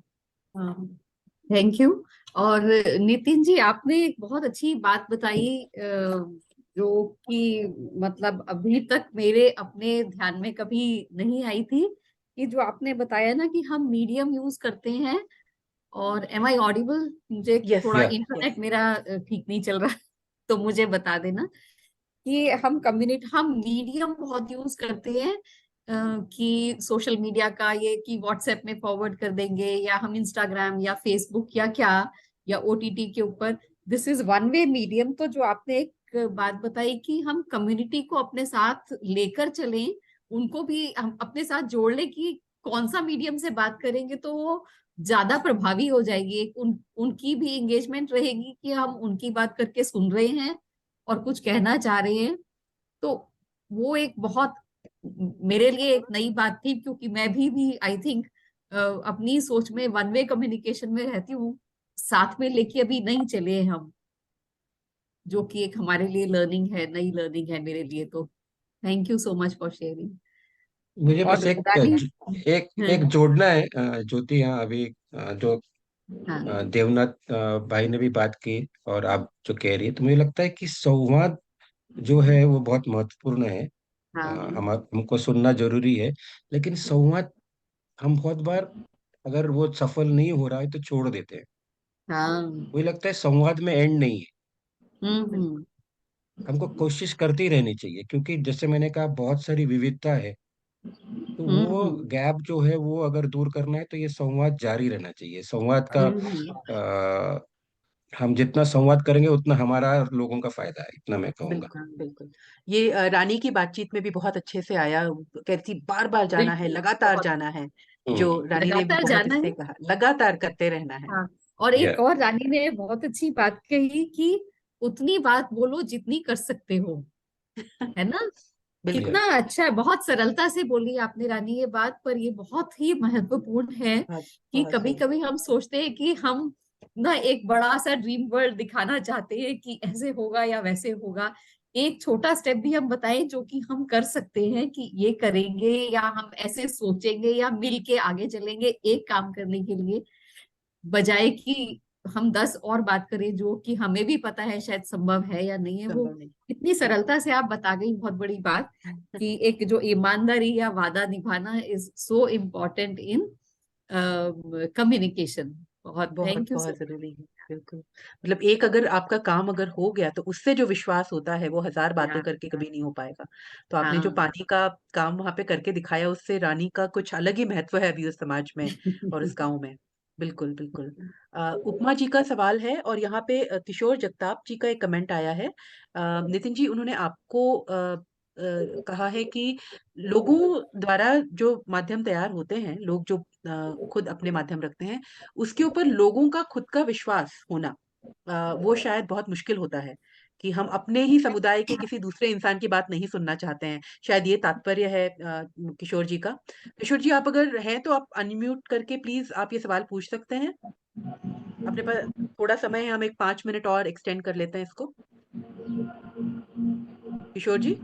Thank you. और नितिन जी, आपने एक बहुत अच्छी बात बताई जो कि मतलब अभी तक मेरे अपने ध्यान में कभी नहीं आई थी, कि जो आपने बताया ना कि हम मीडियम यूज करते हैं। और एम आई ऑडिबल? मुझे यस थोड़ा या यस। इंटरनेट मेरा ठीक नहीं चल रहा तो मुझे बता देना कि हम मीडियम बहुत यूज करते हैं कि सोशल मीडिया का, ये कि व्हाट्सएप में फॉरवर्ड कर देंगे, या हम इंस्टाग्राम या फेसबुक या क्या, या ओटीटी के ऊपर, this is one way medium. तो जो आपने एक बात बताई कि हम कम्युनिटी को अपने साथ लेकर चलें, उनको भी हम अपने साथ जोड़ लें कि कौन सा मीडियम से बात करेंगे तो वो ज्यादा प्रभावी हो जाएगी, उनकी भी एंगेजमेंट रहेगी कि हम उनकी बात करके सुन रहे हैं और कुछ कहना चाह रहे हैं। तो वो एक बहुत मेरे लिए एक नई बात थी, क्योंकि मैं भी आई थिंक अपनी सोच में वन वे कम्युनिकेशन में रहती हूँ, साथ में लेके अभी नहीं चले हैं हम, जो कि एक हमारे लिए लर्निंग है, नई लर्निंग है मेरे लिए। तो thank you so much for sharing. मुझे और बस एक रानी। एक हाँ। एक जोड़ना है ज्योति, हाँ अभी जो हाँ। देवनाथ भाई ने भी बात की और आप जो कह रही है, तो मुझे लगता है कि संवाद जो है वो बहुत महत्वपूर्ण है। हाँ। हमको सुनना जरूरी है, लेकिन संवाद हम बहुत बार अगर वो सफल नहीं हो रहा है तो छोड़ देते हैं। हाँ। मुझे लगता है संवाद में एंड नहीं है, हम्म। हमको कोशिश करती रहनी चाहिए, क्योंकि जैसे मैंने कहा बहुत सारी विविधता है। तो वो हम्म। गैप जो है वो अगर दूर करना है तो ये संवाद जारी रहना चाहिए। संवाद का हम्म। हम जितना संवाद करेंगे उतना हमारा और लोगों का फायदा है, इतना मैं कहूंगा। बिल्कुल बिल्कुल। ये रानी की बातचीत में भी बहुत अच्छे से आया, कहती थी बार बार जाना है, बिल्कुल। लगातार बहुत जाना है। जो हम्म। रानी ने भी लगातार बहुत जाना इससे है। कहा, लगातार करते रहना है। हाँ। और या एक और रानी ने बहुत अच्छी बात कही कि उतनी बात बोलो जितनी कर सकते हो, है ना? या कितना अच्छा है, बहुत सरलता से बोली आपने रानी ये बात, पर ये बहुत ही महत्वपूर्ण है बहुत कि बहुत कभी सही। कभी हम सोचते हैं कि हम ना एक बड़ा सा ड्रीम वर्ल्ड दिखाना चाहते हैं कि ऐसे होगा या वैसे होगा। एक छोटा स्टेप भी हम बताएं जो कि हम कर सकते हैं, कि ये करेंगे या हम ऐसे सोचेंगे या मिल के आगे चलेंगे एक काम करने के लिए, बजाय कि हम 10 और बात करें जो कि हमें भी पता है शायद संभव है या नहीं है। वो संभव नहीं। इतनी सरलता से आप बता गई, बहुत बड़ी बात, कि एक जो ईमानदारी या वादा निभाना is so important in communication. बहुत बहुत थैंक यू बहुत सो जरूरी है। बिल्कुल। मतलब एक अगर आपका काम अगर हो गया तो उससे जो विश्वास होता है वो हजार बातों मच। करके कभी नहीं हो पाएगा। तो आपने जो हाँ। पानी का काम वहां पे करके दिखाया, उससे रानी का कुछ अलग ही महत्व है अभी उस समाज में और उस गांव में। बिल्कुल बिल्कुल। उपमा जी का सवाल है, और यहाँ पे किशोर जगताप जी का एक कमेंट आया है। नितिन जी, उन्होंने आपको कहा है कि लोगों द्वारा जो माध्यम तैयार होते हैं, लोग जो खुद अपने माध्यम रखते हैं, उसके ऊपर लोगों का खुद का विश्वास होना, वो शायद बहुत मुश्किल होता है। कि हम अपने ही समुदाय के किसी दूसरे इंसान की बात नहीं सुनना चाहते हैं, शायद ये तात्पर्य है किशोर जी का। किशोर जी, आप अगर हैं तो आप अनम्यूट करके प्लीज आप ये सवाल पूछ सकते हैं। अपने पास थोड़ा समय है, हम एक 5 मिनट और एक्सटेंड कर लेते हैं इसको। किशोर जी।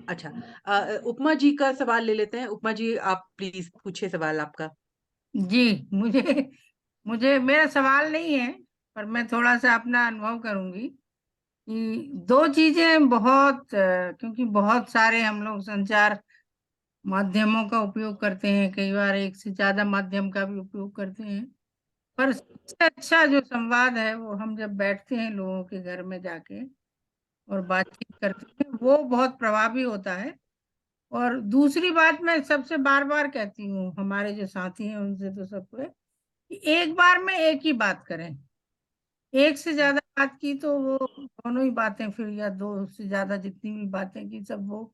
अच्छा, उपमा जी का सवाल ले लेते हैं। उपमा जी, आप प्लीज पूछिए सवाल आपका। जी, मुझे मुझे मेरा सवाल नहीं है, पर मैं थोड़ा सा अपना अनुभव करूंगी कि दो चीजें बहुत क्योंकि बहुत सारे हम लोग संचार माध्यमों का उपयोग करते हैं, कई बार एक से ज्यादा माध्यम का भी उपयोग करते हैं, पर सबसे अच्छा जो संवाद है वो हम जब बैठते हैं लोगों के घर में जाके और बातचीत करते हैं, वो बहुत प्रभावी होता है। और दूसरी बात मैं सबसे बार बार कहती हूँ, हमारे जो साथी हैं उनसे तो सबको है कि एक बार में एक ही बात करें। एक से ज्यादा बात की तो वो दोनों ही बातें फिर, या दो से ज्यादा जितनी भी बातें की, सब वो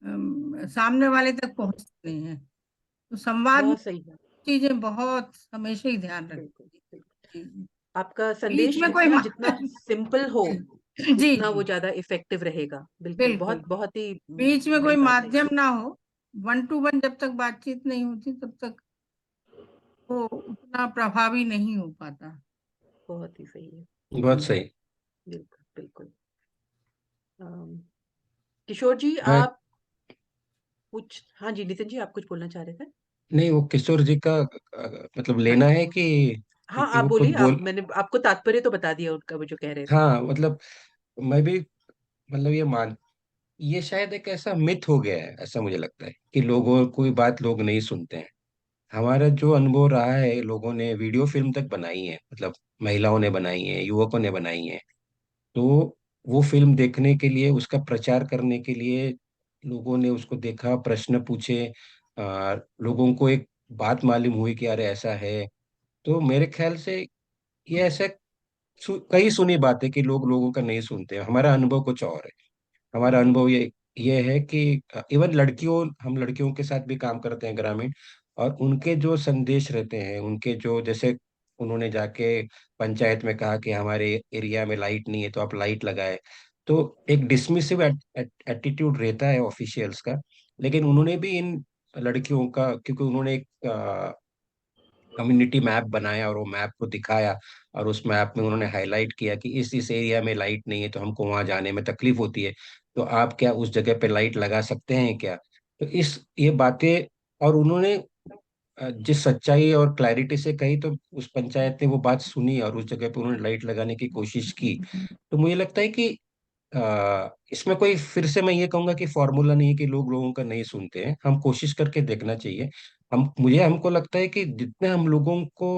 सामने वाले तक पहुंचते नहीं है। तो संवाद में बहुत सही है। चीजें बहुत हमेशा ही ध्यान बिल्कुल रखनी बिल्कुल। चाहिए। आपका बीच संदेश में कोई जितना जितना सिंपल हो, जी उतना वो जी, ज्यादा इफेक्टिव रहेगा। बिल्कुल, बिल्कुल। बहुत बहुत ही बीच में कोई बड़ी बात है। माध्यम ना हो, वन टू वन जब तक बातचीत नहीं होती तब तक वो उतना प्रभावी नहीं हो पाता। बहुत ही सही है। बहुत सही। बिल्कुल बिल्कुल। अम, किशोर जी, मैं आप कुछ, हाँ जी, नितिन जी, आप कुछ बोलना चाह रहे थे? नहीं, वो किशोर जी का मतलब हाँ लेना जी, है हाँ, कि आप वो कुछ बोलिए। आप, बोल। मैंने आपको तात्पर्य तो बता दिया उनका, वो जो कह रहे थे। हाँ, मतलब मैं भी, मतलब ये शायद एक ऐसा मिथ हो गया है, ऐसा मुझे लगता है कि लोगों कोई बात लोग नहीं सुनते हैं। हमारा जो अनुभव रहा है, लोगों ने वीडियो फिल्म तक बनाई है, मतलब महिलाओं ने बनाई है, युवकों ने बनाई है। तो वो फिल्म देखने के लिए, उसका प्रचार करने के लिए लोगों ने उसको देखा, प्रश्न पूछे, लोगों को एक बात मालूम हुई कि अरे ऐसा है। तो मेरे ख्याल से ये ऐसा कई सुनी बात है कि लोग लोगों का नहीं सुनते हैं। हमारा अनुभव कुछ और है। हमारा अनुभव ये है कि इवन लड़कियों, हम लड़कियों के साथ भी काम करते हैं ग्रामीण, और उनके जो संदेश रहते हैं, उनके जो, जैसे उन्होंने जाके पंचायत में कहा कि हमारे एरिया में लाइट नहीं है तो आप लाइट लगाए। तो एक डिसमिसिव एटीट्यूड रहता है ऑफिशियल्स का। लेकिन उन्होंने भी इन लड़कियों का, क्योंकि उन्होंने एक कम्युनिटी मैप बनाया और वो मैप को दिखाया, और उस मैप में उन्होंने हाईलाइट किया कि इस एरिया में लाइट नहीं है तो हमको वहां जाने में तकलीफ होती है, तो आप क्या उस जगह पे लाइट लगा सकते हैं क्या। तो इस ये बातें, और उन्होंने जिस सच्चाई और क्लैरिटी से कही, तो उस पंचायत ने वो बात सुनी और उस जगह पे उन्होंने लाइट लगाने की कोशिश की। तो मुझे लगता है कि इसमें कोई, फिर से मैं ये कहूंगा कि फॉर्मूला नहीं है कि लोग लोगों का नहीं सुनते हैं, हम कोशिश करके देखना चाहिए। हमको लगता है कि जितने हम लोगों को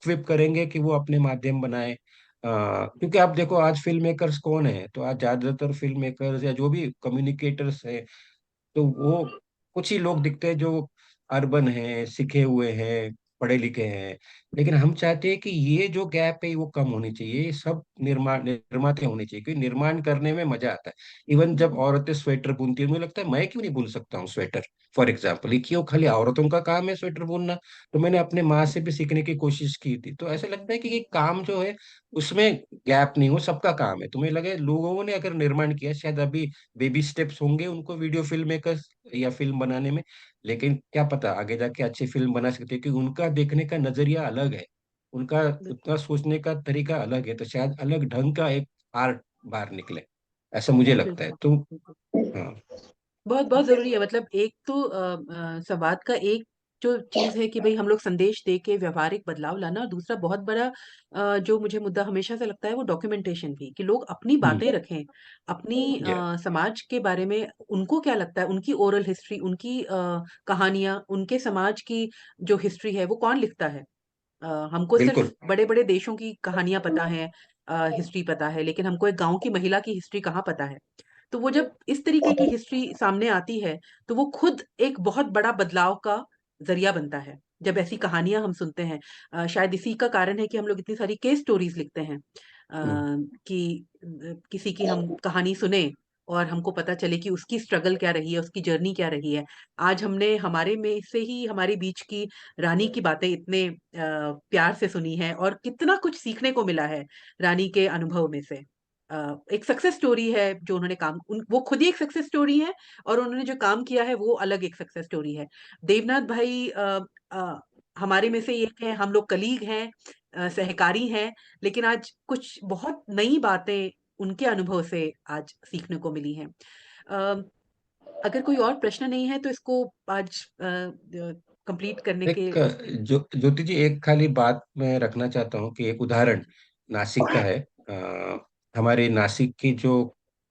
इक्विप करेंगे कि वो अपने माध्यम बनाए, क्योंकि आप देखो आज फिल्म मेकर्स कौन है, तो आज ज्यादातर फिल्म मेकर्स या जो भी कम्युनिकेटर्स है, तो वो कुछ ही लोग दिखते हैं जो अर्बन हैं, सीखे हुए हैं, पढ़े लिखे हैं। लेकिन हम चाहते हैं कि ये जो गैप है वो कम होनी चाहिए। ये सब निर्माते होने चाहिए, क्योंकि निर्माण करने में मजा आता है। इवन जब औरतें स्वेटर बुनती है, मुझे लगता है मैं क्यों नहीं बुन सकता हूँ स्वेटर। फॉर एग्जाम्पल, ये क्यों खाली औरतों का काम है स्वेटर बुनना। तो मैंने अपने माँ से भी सीखने की कोशिश की थी। तो ऐसा लगता है कि ये काम जो है उसमें गैप नहीं हो, सबका काम है। तुम्हें लगे लोगों ने अगर निर्माण किया, शायद अभी बेबी स्टेप्स होंगे उनको वीडियो फिल्म मेकर या फिल्म बनाने में, लेकिन क्या पता आगे जाके अच्छी फिल्म बना सकते हैं, क्योंकि उनका देखने का नजरिया अलग है, उनका उनका सोचने का तरीका अलग है। तो शायद अलग ढंग का एक आर्ट बाहर निकले, ऐसा मुझे लगता है। बिल्कुल तो बिल्कुल। हाँ। बहुत बहुत जरूरी है। मतलब एक तो संवाद का एक जो चीज है कि भाई हम लोग संदेश दे के व्यवहारिक बदलाव लाना, और दूसरा बहुत बड़ा जो मुझे मुद्दा हमेशा से लगता है वो डॉक्यूमेंटेशन भी, कि लोग अपनी बातें रखें, अपनी या समाज के बारे में उनको क्या लगता है, उनकी ओरल हिस्ट्री, उनकी कहानियां, उनके समाज की जो हिस्ट्री है वो कौन लिखता है। हमको सिर्फ बिल्कुल। बड़े बड़े देशों की कहानियां पता है, हिस्ट्री पता है, लेकिन हमको एक गांव की महिला की हिस्ट्री कहाँ पता है। तो वो जब इस तरीके की हिस्ट्री सामने आती है, तो वो खुद एक बहुत बड़ा बदलाव का जरिया बनता है। जब ऐसी कहानियां हम सुनते हैं, शायद इसी का कारण है कि हम लोग इतनी सारी केस स्टोरीज लिखते हैं, कि किसी की हम कहानी सुने और हमको पता चले कि उसकी स्ट्रगल क्या रही है, उसकी जर्नी क्या रही है। आज हमने हमारे में से ही हमारे बीच की रानी की बातें इतने प्यार से सुनी है, और कितना कुछ सीखने को मिला है रानी के अनुभव में से। एक सक्सेस स्टोरी है जो उन्होंने वो खुद ही एक सक्सेस स्टोरी है, और उन्होंने जो काम किया है वो अलग एक सक्सेस स्टोरी है। देवनाथ भाई हमारे में से एक है, हम लोग कलीग हैं, सहकारी हैं, लेकिन आज कुछ बहुत नई बातें उनके अनुभव से आज सीखने को मिली हैं। अगर कोई और प्रश्न नहीं है तो इसको आज कंप्लीट करने के। एक जो ज्योति जी, एक खाली बात मैं रखना चाहता हूँ कि एक उदाहरण नासिक का है। हमारे नासिक की जो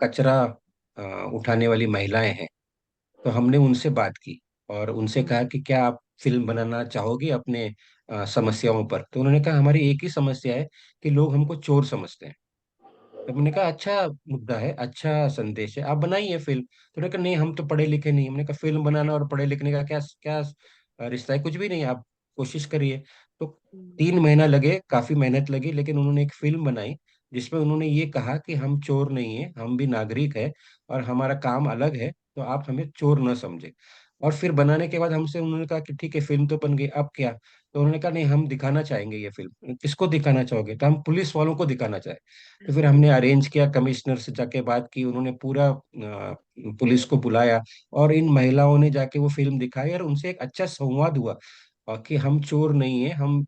कचरा उठाने वाली महिलाएं हैं, तो हमने उनसे बात की और उनसे हम्म, कहा कि क्या आप फिल्म बनाना चाहोगे अपने समस्याओं पर। तो उन्होंने कहा हमारी एक ही समस्या है कि लोग हमको चोर समझते हैं। तो मैंने कहा अच्छा मुद्दा है, अच्छा संदेश है, आप बनाइए फिल्म। तो उन्होंने कहा नहीं, हम तो पढ़े लिखे नहीं। हमने कहा फिल्म बनाना और पढ़े लिखने का क्या क्या रिश्ता है? कुछ भी नहीं, आप कोशिश करिए। तो हम्म, 3 महीना लगे, काफी मेहनत लगी, लेकिन उन्होंने एक फिल्म बनाई जिसमें उन्होंने ये कहा कि हम चोर नहीं है, हम भी नागरिक है और हमारा काम अलग है, तो आप हमें चोर न समझे। और फिर बनाने के बाद हमसे उन्होंने कहा कि ठीक है फिल्म तो बन गई, अब क्या? तो उन्होंने कहा नहीं, हम दिखाना चाहेंगे ये फिल्म। किसको दिखाना चाहोगे? तो हम पुलिस वालों को दिखाना चाहे। तो फिर हमने अरेंज किया, कमिश्नर से जाके बात की, उन्होंने पूरा पुलिस को बुलाया और इन महिलाओं ने जाके वो फिल्म दिखाई और उनसे एक अच्छा संवाद हुआ। और कि हम चोर नहीं है, हम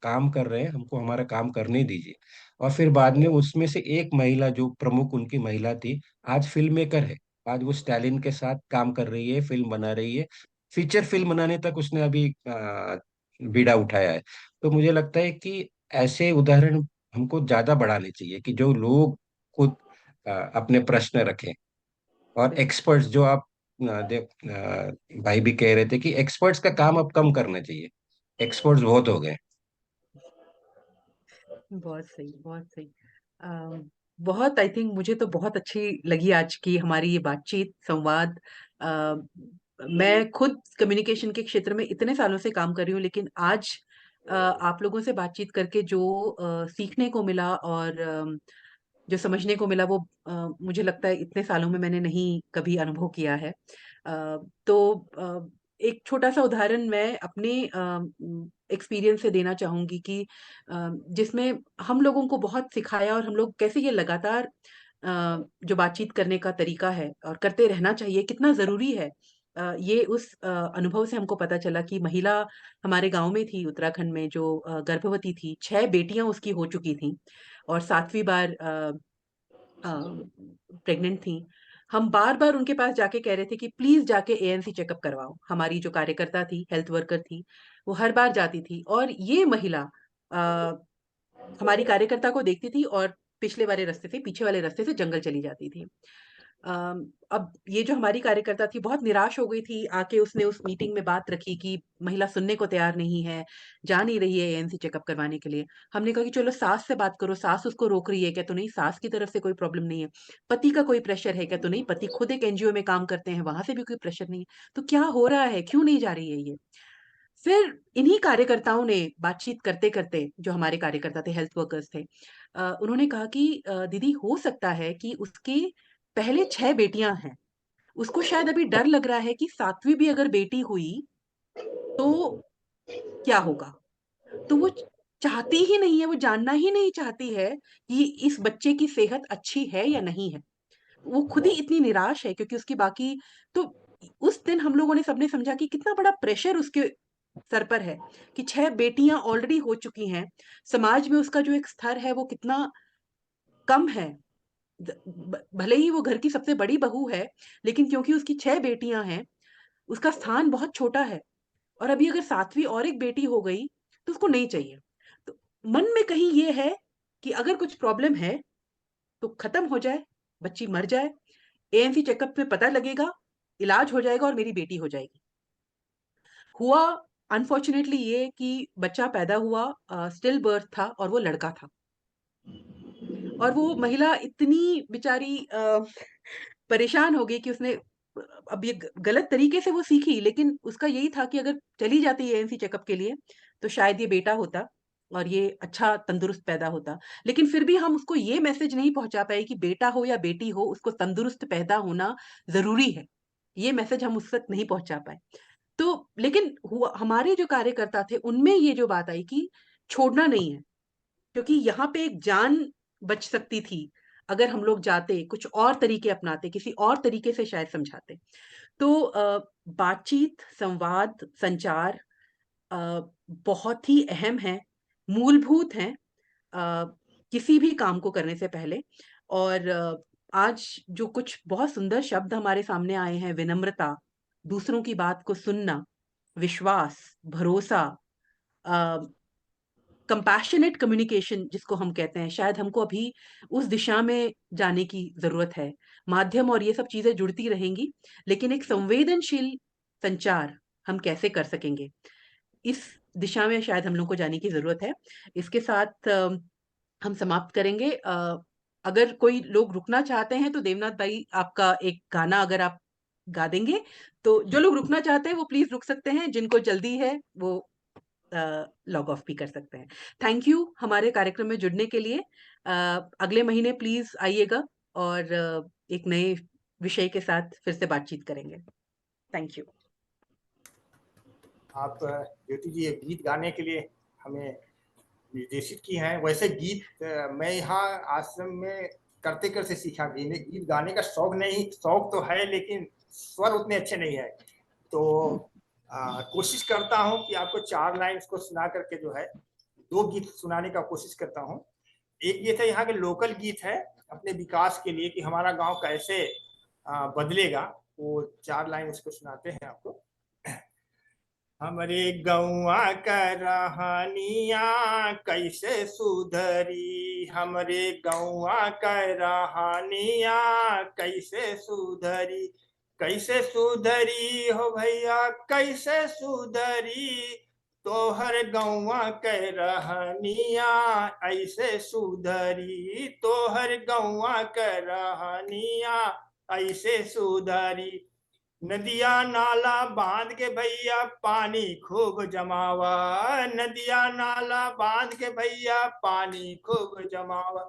काम कर रहे हैं, हमको हमारा काम करने दीजिए। और फिर बाद में उसमें से एक महिला, जो प्रमुख उनकी महिला थी, आज फिल्म मेकर है। आज वो स्टालिन के साथ काम कर रही है, फिल्म बना रही है। फीचर फिल्म बनाने तक उसने अभी बीड़ा उठाया है। तो मुझे लगता है कि ऐसे उदाहरण हमको ज्यादा बढ़ाने चाहिए कि जो लोग खुद अपने प्रश्न रखें। और बिल्कुल। एक्सपर्ट्स जो आप भाई भी कह रहे थे कि एक्सपर्ट्स का काम अब कम करना चाहिए, एक्सपर्ट्स बहुत हो गए। बहुत सही, बहुत सही। अ, बहुत आई थिंक मुझे तो बहुत अच्छी लगी आज की हमारी ये बातचीत, संवाद। अ, मैं खुद कम्युनिकेशन के क्षेत्र में इतने सालों से काम कर रही हूँ, लेकिन आज आप लोगों से बातचीत करके जो सीखने को मिला और जो समझने को मिला वो मुझे लगता है इतने सालों में मैंने नहीं कभी अनुभव किया है। तो एक छोटा-सा उदाहरण मैं अपने एक्सपीरियंस से देना चाहूँगी कि जिसमें हम लोगों को बहुत सिखाया और हम लोग कैसे ये लगातार जो बातचीत करने का तरीका है और करते रहना चाहिए, कितना ज़रूरी है। ये उस अनुभव से हमको पता चला कि महिला हमारे गाँव में थी उत्तराखंड में जो गर्भवती थी, 6 बेटियाँ उसकी हो चुकी थीं और 7वीं बार अ, प्रेग्नेंट थीं। हम बार-बार उनके पास जाके कह रहे थे कि प्लीज़ जाके एएनसी चेकअप करवाओ। हमारी जो कार्यकर्ता थी, हेल्थ वर्कर थी, वो हर बार जाती थी और ये महिला अ, हमारी कार्यकर्ता को देखती थी और पिछले वाले रास्ते से, पीछे वाले रास्ते से जंगल चली जाती थी। अब ये जो हमारी कार्यकर्ता थी बहुत निराश हो गई थी, आके उसने उस मीटिंग में बात रखी कि महिला सुनने को तैयार नहीं है, जा नहीं रही है एएनसी चेकअप करवाने के लिए। हमने कहा कि चलो सास से बात करो, सास उसको रोक रही है क्या? तो नहीं, सास की तरफ से कोई प्रॉब्लम नहीं है। पति का कोई प्रेशर है क्या? तो नहीं, पति खुद एक एनजीओ में काम करते हैं, वहाँ से भी कोई प्रेशर नहीं है। तो क्या हो रहा है? क्यों नहीं जा रही है ये? फिर इन्हीं कार्यकर्ताओं ने बातचीत करते-करते, जो हमारे कार्यकर्ता थे, हेल्थ वर्कर्स थे, उन्होंने कहा कि दीदी हो सकता है कि उसकी पहले 6 बेटियाँ हैं। उसको शायद अभी डर लग रहा है कि 7वीं भी अगर बेटी हुई, तो क्या होगा? तो वो चाहती ही नहीं है, वो जानना ही नहीं चाहती है कि इस बच्चे की सेहत अच्छी है या नहीं है। वो खुद ही इतनी निराश है क्योंकि उसकी बाकी तो उस दिन हम लोगों ने सबने समझा कि कितना बड़ा प्रेशर उसके सर पर है कि 6 बेटियाँ ऑलरेडी हो चुकी हैं। समाज में उसका जो एक स्तर है वो कितना कम है। द ब भले ही वो घर की सबसे बड़ी बहू है, लेकिन क्योंकि उसकी 6 बेटियाँ हैं, उसका स्थान बहुत छोटा है और अभी अगर 7वीं और एक बेटी हो गई, तो उसको नहीं चाहिए। तो मन में कहीं ये है कि अगर कुछ प्रॉब्लम है, तो खत्म हो जाए, बच्ची मर जाए, एएनसी चेकअप में पता लगेगा, इलाज हो जाएगा और मेरी बेटी हो जाएगी। हुआ अनफॉर्च्यूनेटली ये कि बच्चा पैदा हुआ, स्टिल बर्थ था और वो लड़का था। और वो महिला इतनी बेचारी परेशान हो गई कि उसने अब ये गलत तरीके से वो सीखी, लेकिन उसका यही था कि अगर चली जाती एएनसी चेकअप के लिए, तो शायद ये बेटा होता और ये अच्छा तंदुरुस्त पैदा होता। लेकिन फिर भी हम उसको ये मैसेज नहीं पहुँचा पाए कि बेटा हो या बेटी हो, उसको तंदुरुस्त पैदा होना ज़रूरी है। ये मैसेज हम उस तक नहीं पहुँचा पाए। तो लेकिन हुआ हमारे जो कार्यकर्ता थे, उनमें ये जो बात आई कि छोड़ना नहीं है। क्योंकि यहाँ पे एक जान बच सकती थी, अगर हम लोग जाते, कुछ और तरीके अपनाते, किसी और तरीके से शायद समझाते। तो बातचीत, संवाद, संचार अ, बहुत ही अहम है, मूलभूत हैं किसी भी काम को करने से पहले और आज जो कुछ बहुत सुंदर शब्द हमारे सामने आए हैं, विनम्रता, दूसरों की बात को सुनना, विश्वास, भरोसा, कंपैशनेट कम्युनिकेशन जिसको हम कहते हैं, शायद हमको अभी उस दिशा में जाने की ज़रूरत है। माध्यम और ये सब चीज़ें जुड़ती रहेंगी, लेकिन एक संवेदनशील संचार हम कैसे कर सकेंगे? इस दिशा में शायद हम लोग को जाने की ज़रूरत है। इसके साथ हम समाप्त करेंगे। अगर कोई लोग रुकना चाहते हैं, तो देवनाथ भाई आपका एक गाना अगर आप गा देंगे, तो जो लोग रुकना चाहते हैं वो प्लीज़ रुक सकते हैं, जिनको जल्दी है वो लॉग ऑफ भी कर सकते हैं। थैंक यू हमारे कार्यक्रम में जुड़ने के लिए। अगले महीने प्लीज़ आइएगा और एक नए विषय के साथ फिर से बातचीत करेंगे। Thank you. आप ज्योति जी ये गीत गाने के लिए हमें निर्देशित की हैं। वैसे गीत मैं यहाँ आश्रम में करते करते सीखा। गीत गाने का शौक नहीं, शौक तो है लेकिन स्वर उतने अच्छे नहीं है। तो कोशिश करता हूँ कि आपको 4 लाइन उसको सुना करके जो है 2 गीत सुनाने का कोशिश करता हूँ। एक ये था यहाँ के लोकल गीत है अपने विकास के लिए कि हमारा गांव कैसे बदलेगा, वो 4 लाइन उसको सुनाते हैं आपको। हमरे गौआ का रहानिया कैसे सुधरी, हमरे गौआ का रहानिया कैसे सुधरी, कैसे सुधरी हो भैया कैसे सुधरी, तोहर गौआ के रहनिया ऐसे सुधरी, तोहर गौआ के रहनिया ऐसे सुधरी। नदिया नाला बांध के भैया पानी खूब जमावा, नदिया नाला बांध के भैया पानी खूब जमावा,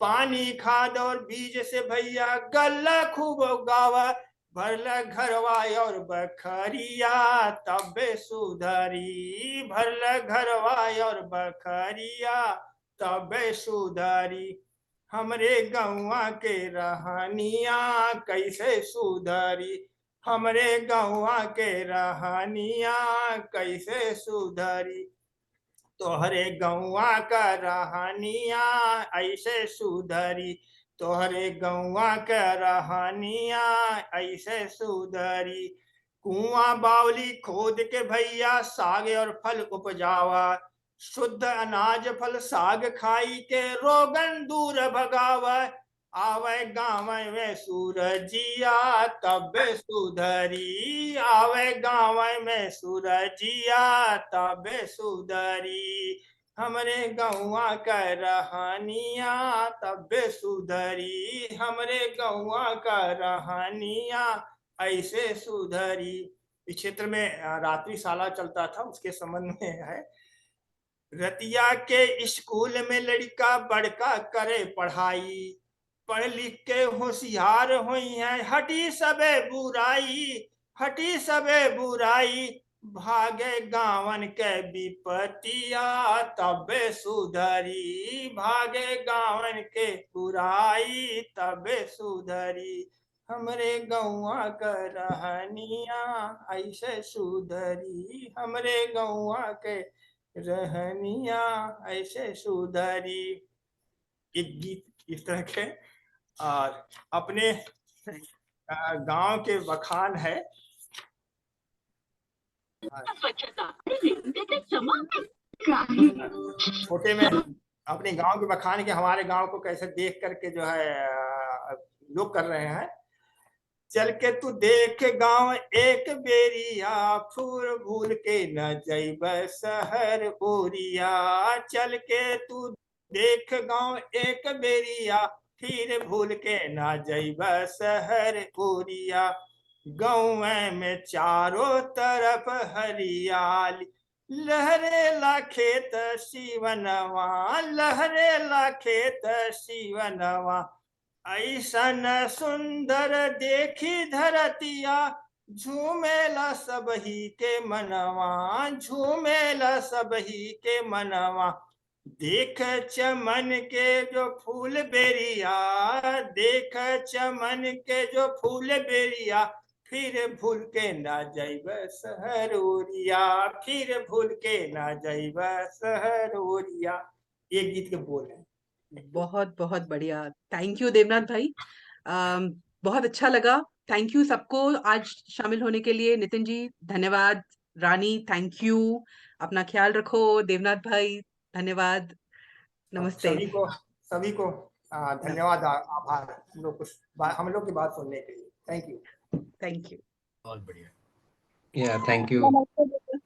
पानी खाद और बीज से भैया गल्ला खूब उगावा, भरला घरवा और बखरिया तबे सुधरी, भरला घरवा और बखरिया तबे सुधरी, हमरे गौआ के रहनिया कैसे सुधरी, हमरे गौआ के रहनिया कैसे सुधरी, तोहरे गौआ का रहनिया ऐसे सुधरी, तोहरे गौआ का रहनिया ऐसे सुधरी। कुआं बावली खोद के भैया साग और फल उपजावा, शुद्ध अनाज फल साग खाई के रोगन दूर भगावा, आवे गाँव में सूरजिया तबे सुधरी, आवे गाँव में सूरजिया तबे सुधरी, हमरे गौआ का रहनिया तबे सुधरी, हमरे गौआ का रहनिया ऐसे सुधरी। इस क्षेत्र में रात्रिशाला चलता था, उसके संबंध में है। रतिया के स्कूल में लड़का बड़का करे पढ़ाई, पढ़ लिख के होशियार हुई है हटी सबे बुराई, हटी सबे बुराई, भागे गावन के विपतिया तबे सुधरी, भागे गावन के बुराई तबे सुधरी, हमरे गौआ का रहनिया ऐसे सुधरी, हमरे गौआ के रहनिया ऐसे सुधरी। एक गीत इस तरह के और अपने गांव के बखान है। छोटे में अपने गांव के बखान के हमारे गांव को कैसे देख करके जो है लोग कर रहे हैं। चल के तू देख गांव एक बेरिया, फूल भूल के न जइब शहर ओरिया, चल के तू देख गांव एक बेरिया, फिर भूल के न जइब शहर ओरिया, गाँव में चारों तरफ हरियाली, लहरेला खेत शिवनवा, लहरेला खेत शिवनवा, ऐसन सुंदर देखी धरतिया, झूमेला सबही के मनवा, झूमेला सबही के मनवा, देख चमन के जो फूल बेरिया, देख चमन के जो फूल बेरिया, फिर भूल के ना जाइब शहर ओरिया, फिर भूल के ना जाइब शहर ओरिया। ये गीत के बोल हैं। बहुत बहुत बढ़िया। थैंक यू देवनाथ भाई। बहुत अच्छा लगा। थैंक यू सबको आज शामिल होने के लिए। नितिन जी धन्यवाद, रानी थैंक यू, अपना ख्याल रखो, देवनाथ भाई धन्यवाद, नमस्ते। सभी को धन्यवाद, आभार हम लोग की बात सुनने के लिए। Thank you. Thank you. बहुत बढ़िया। या थैंक यू। नमस्ते दीदी।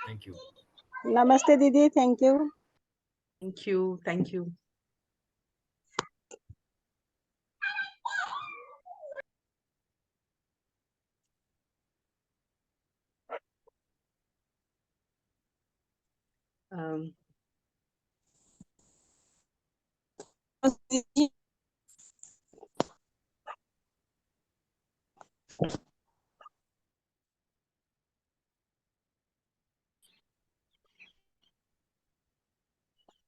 Thank you. नमस्ते दीदी, thank you. Thank you. Thank you.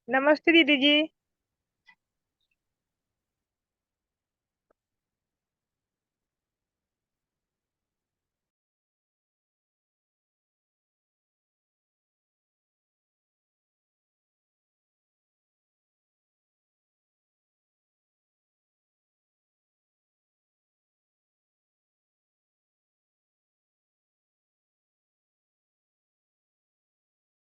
नमस्ते दीदी जी।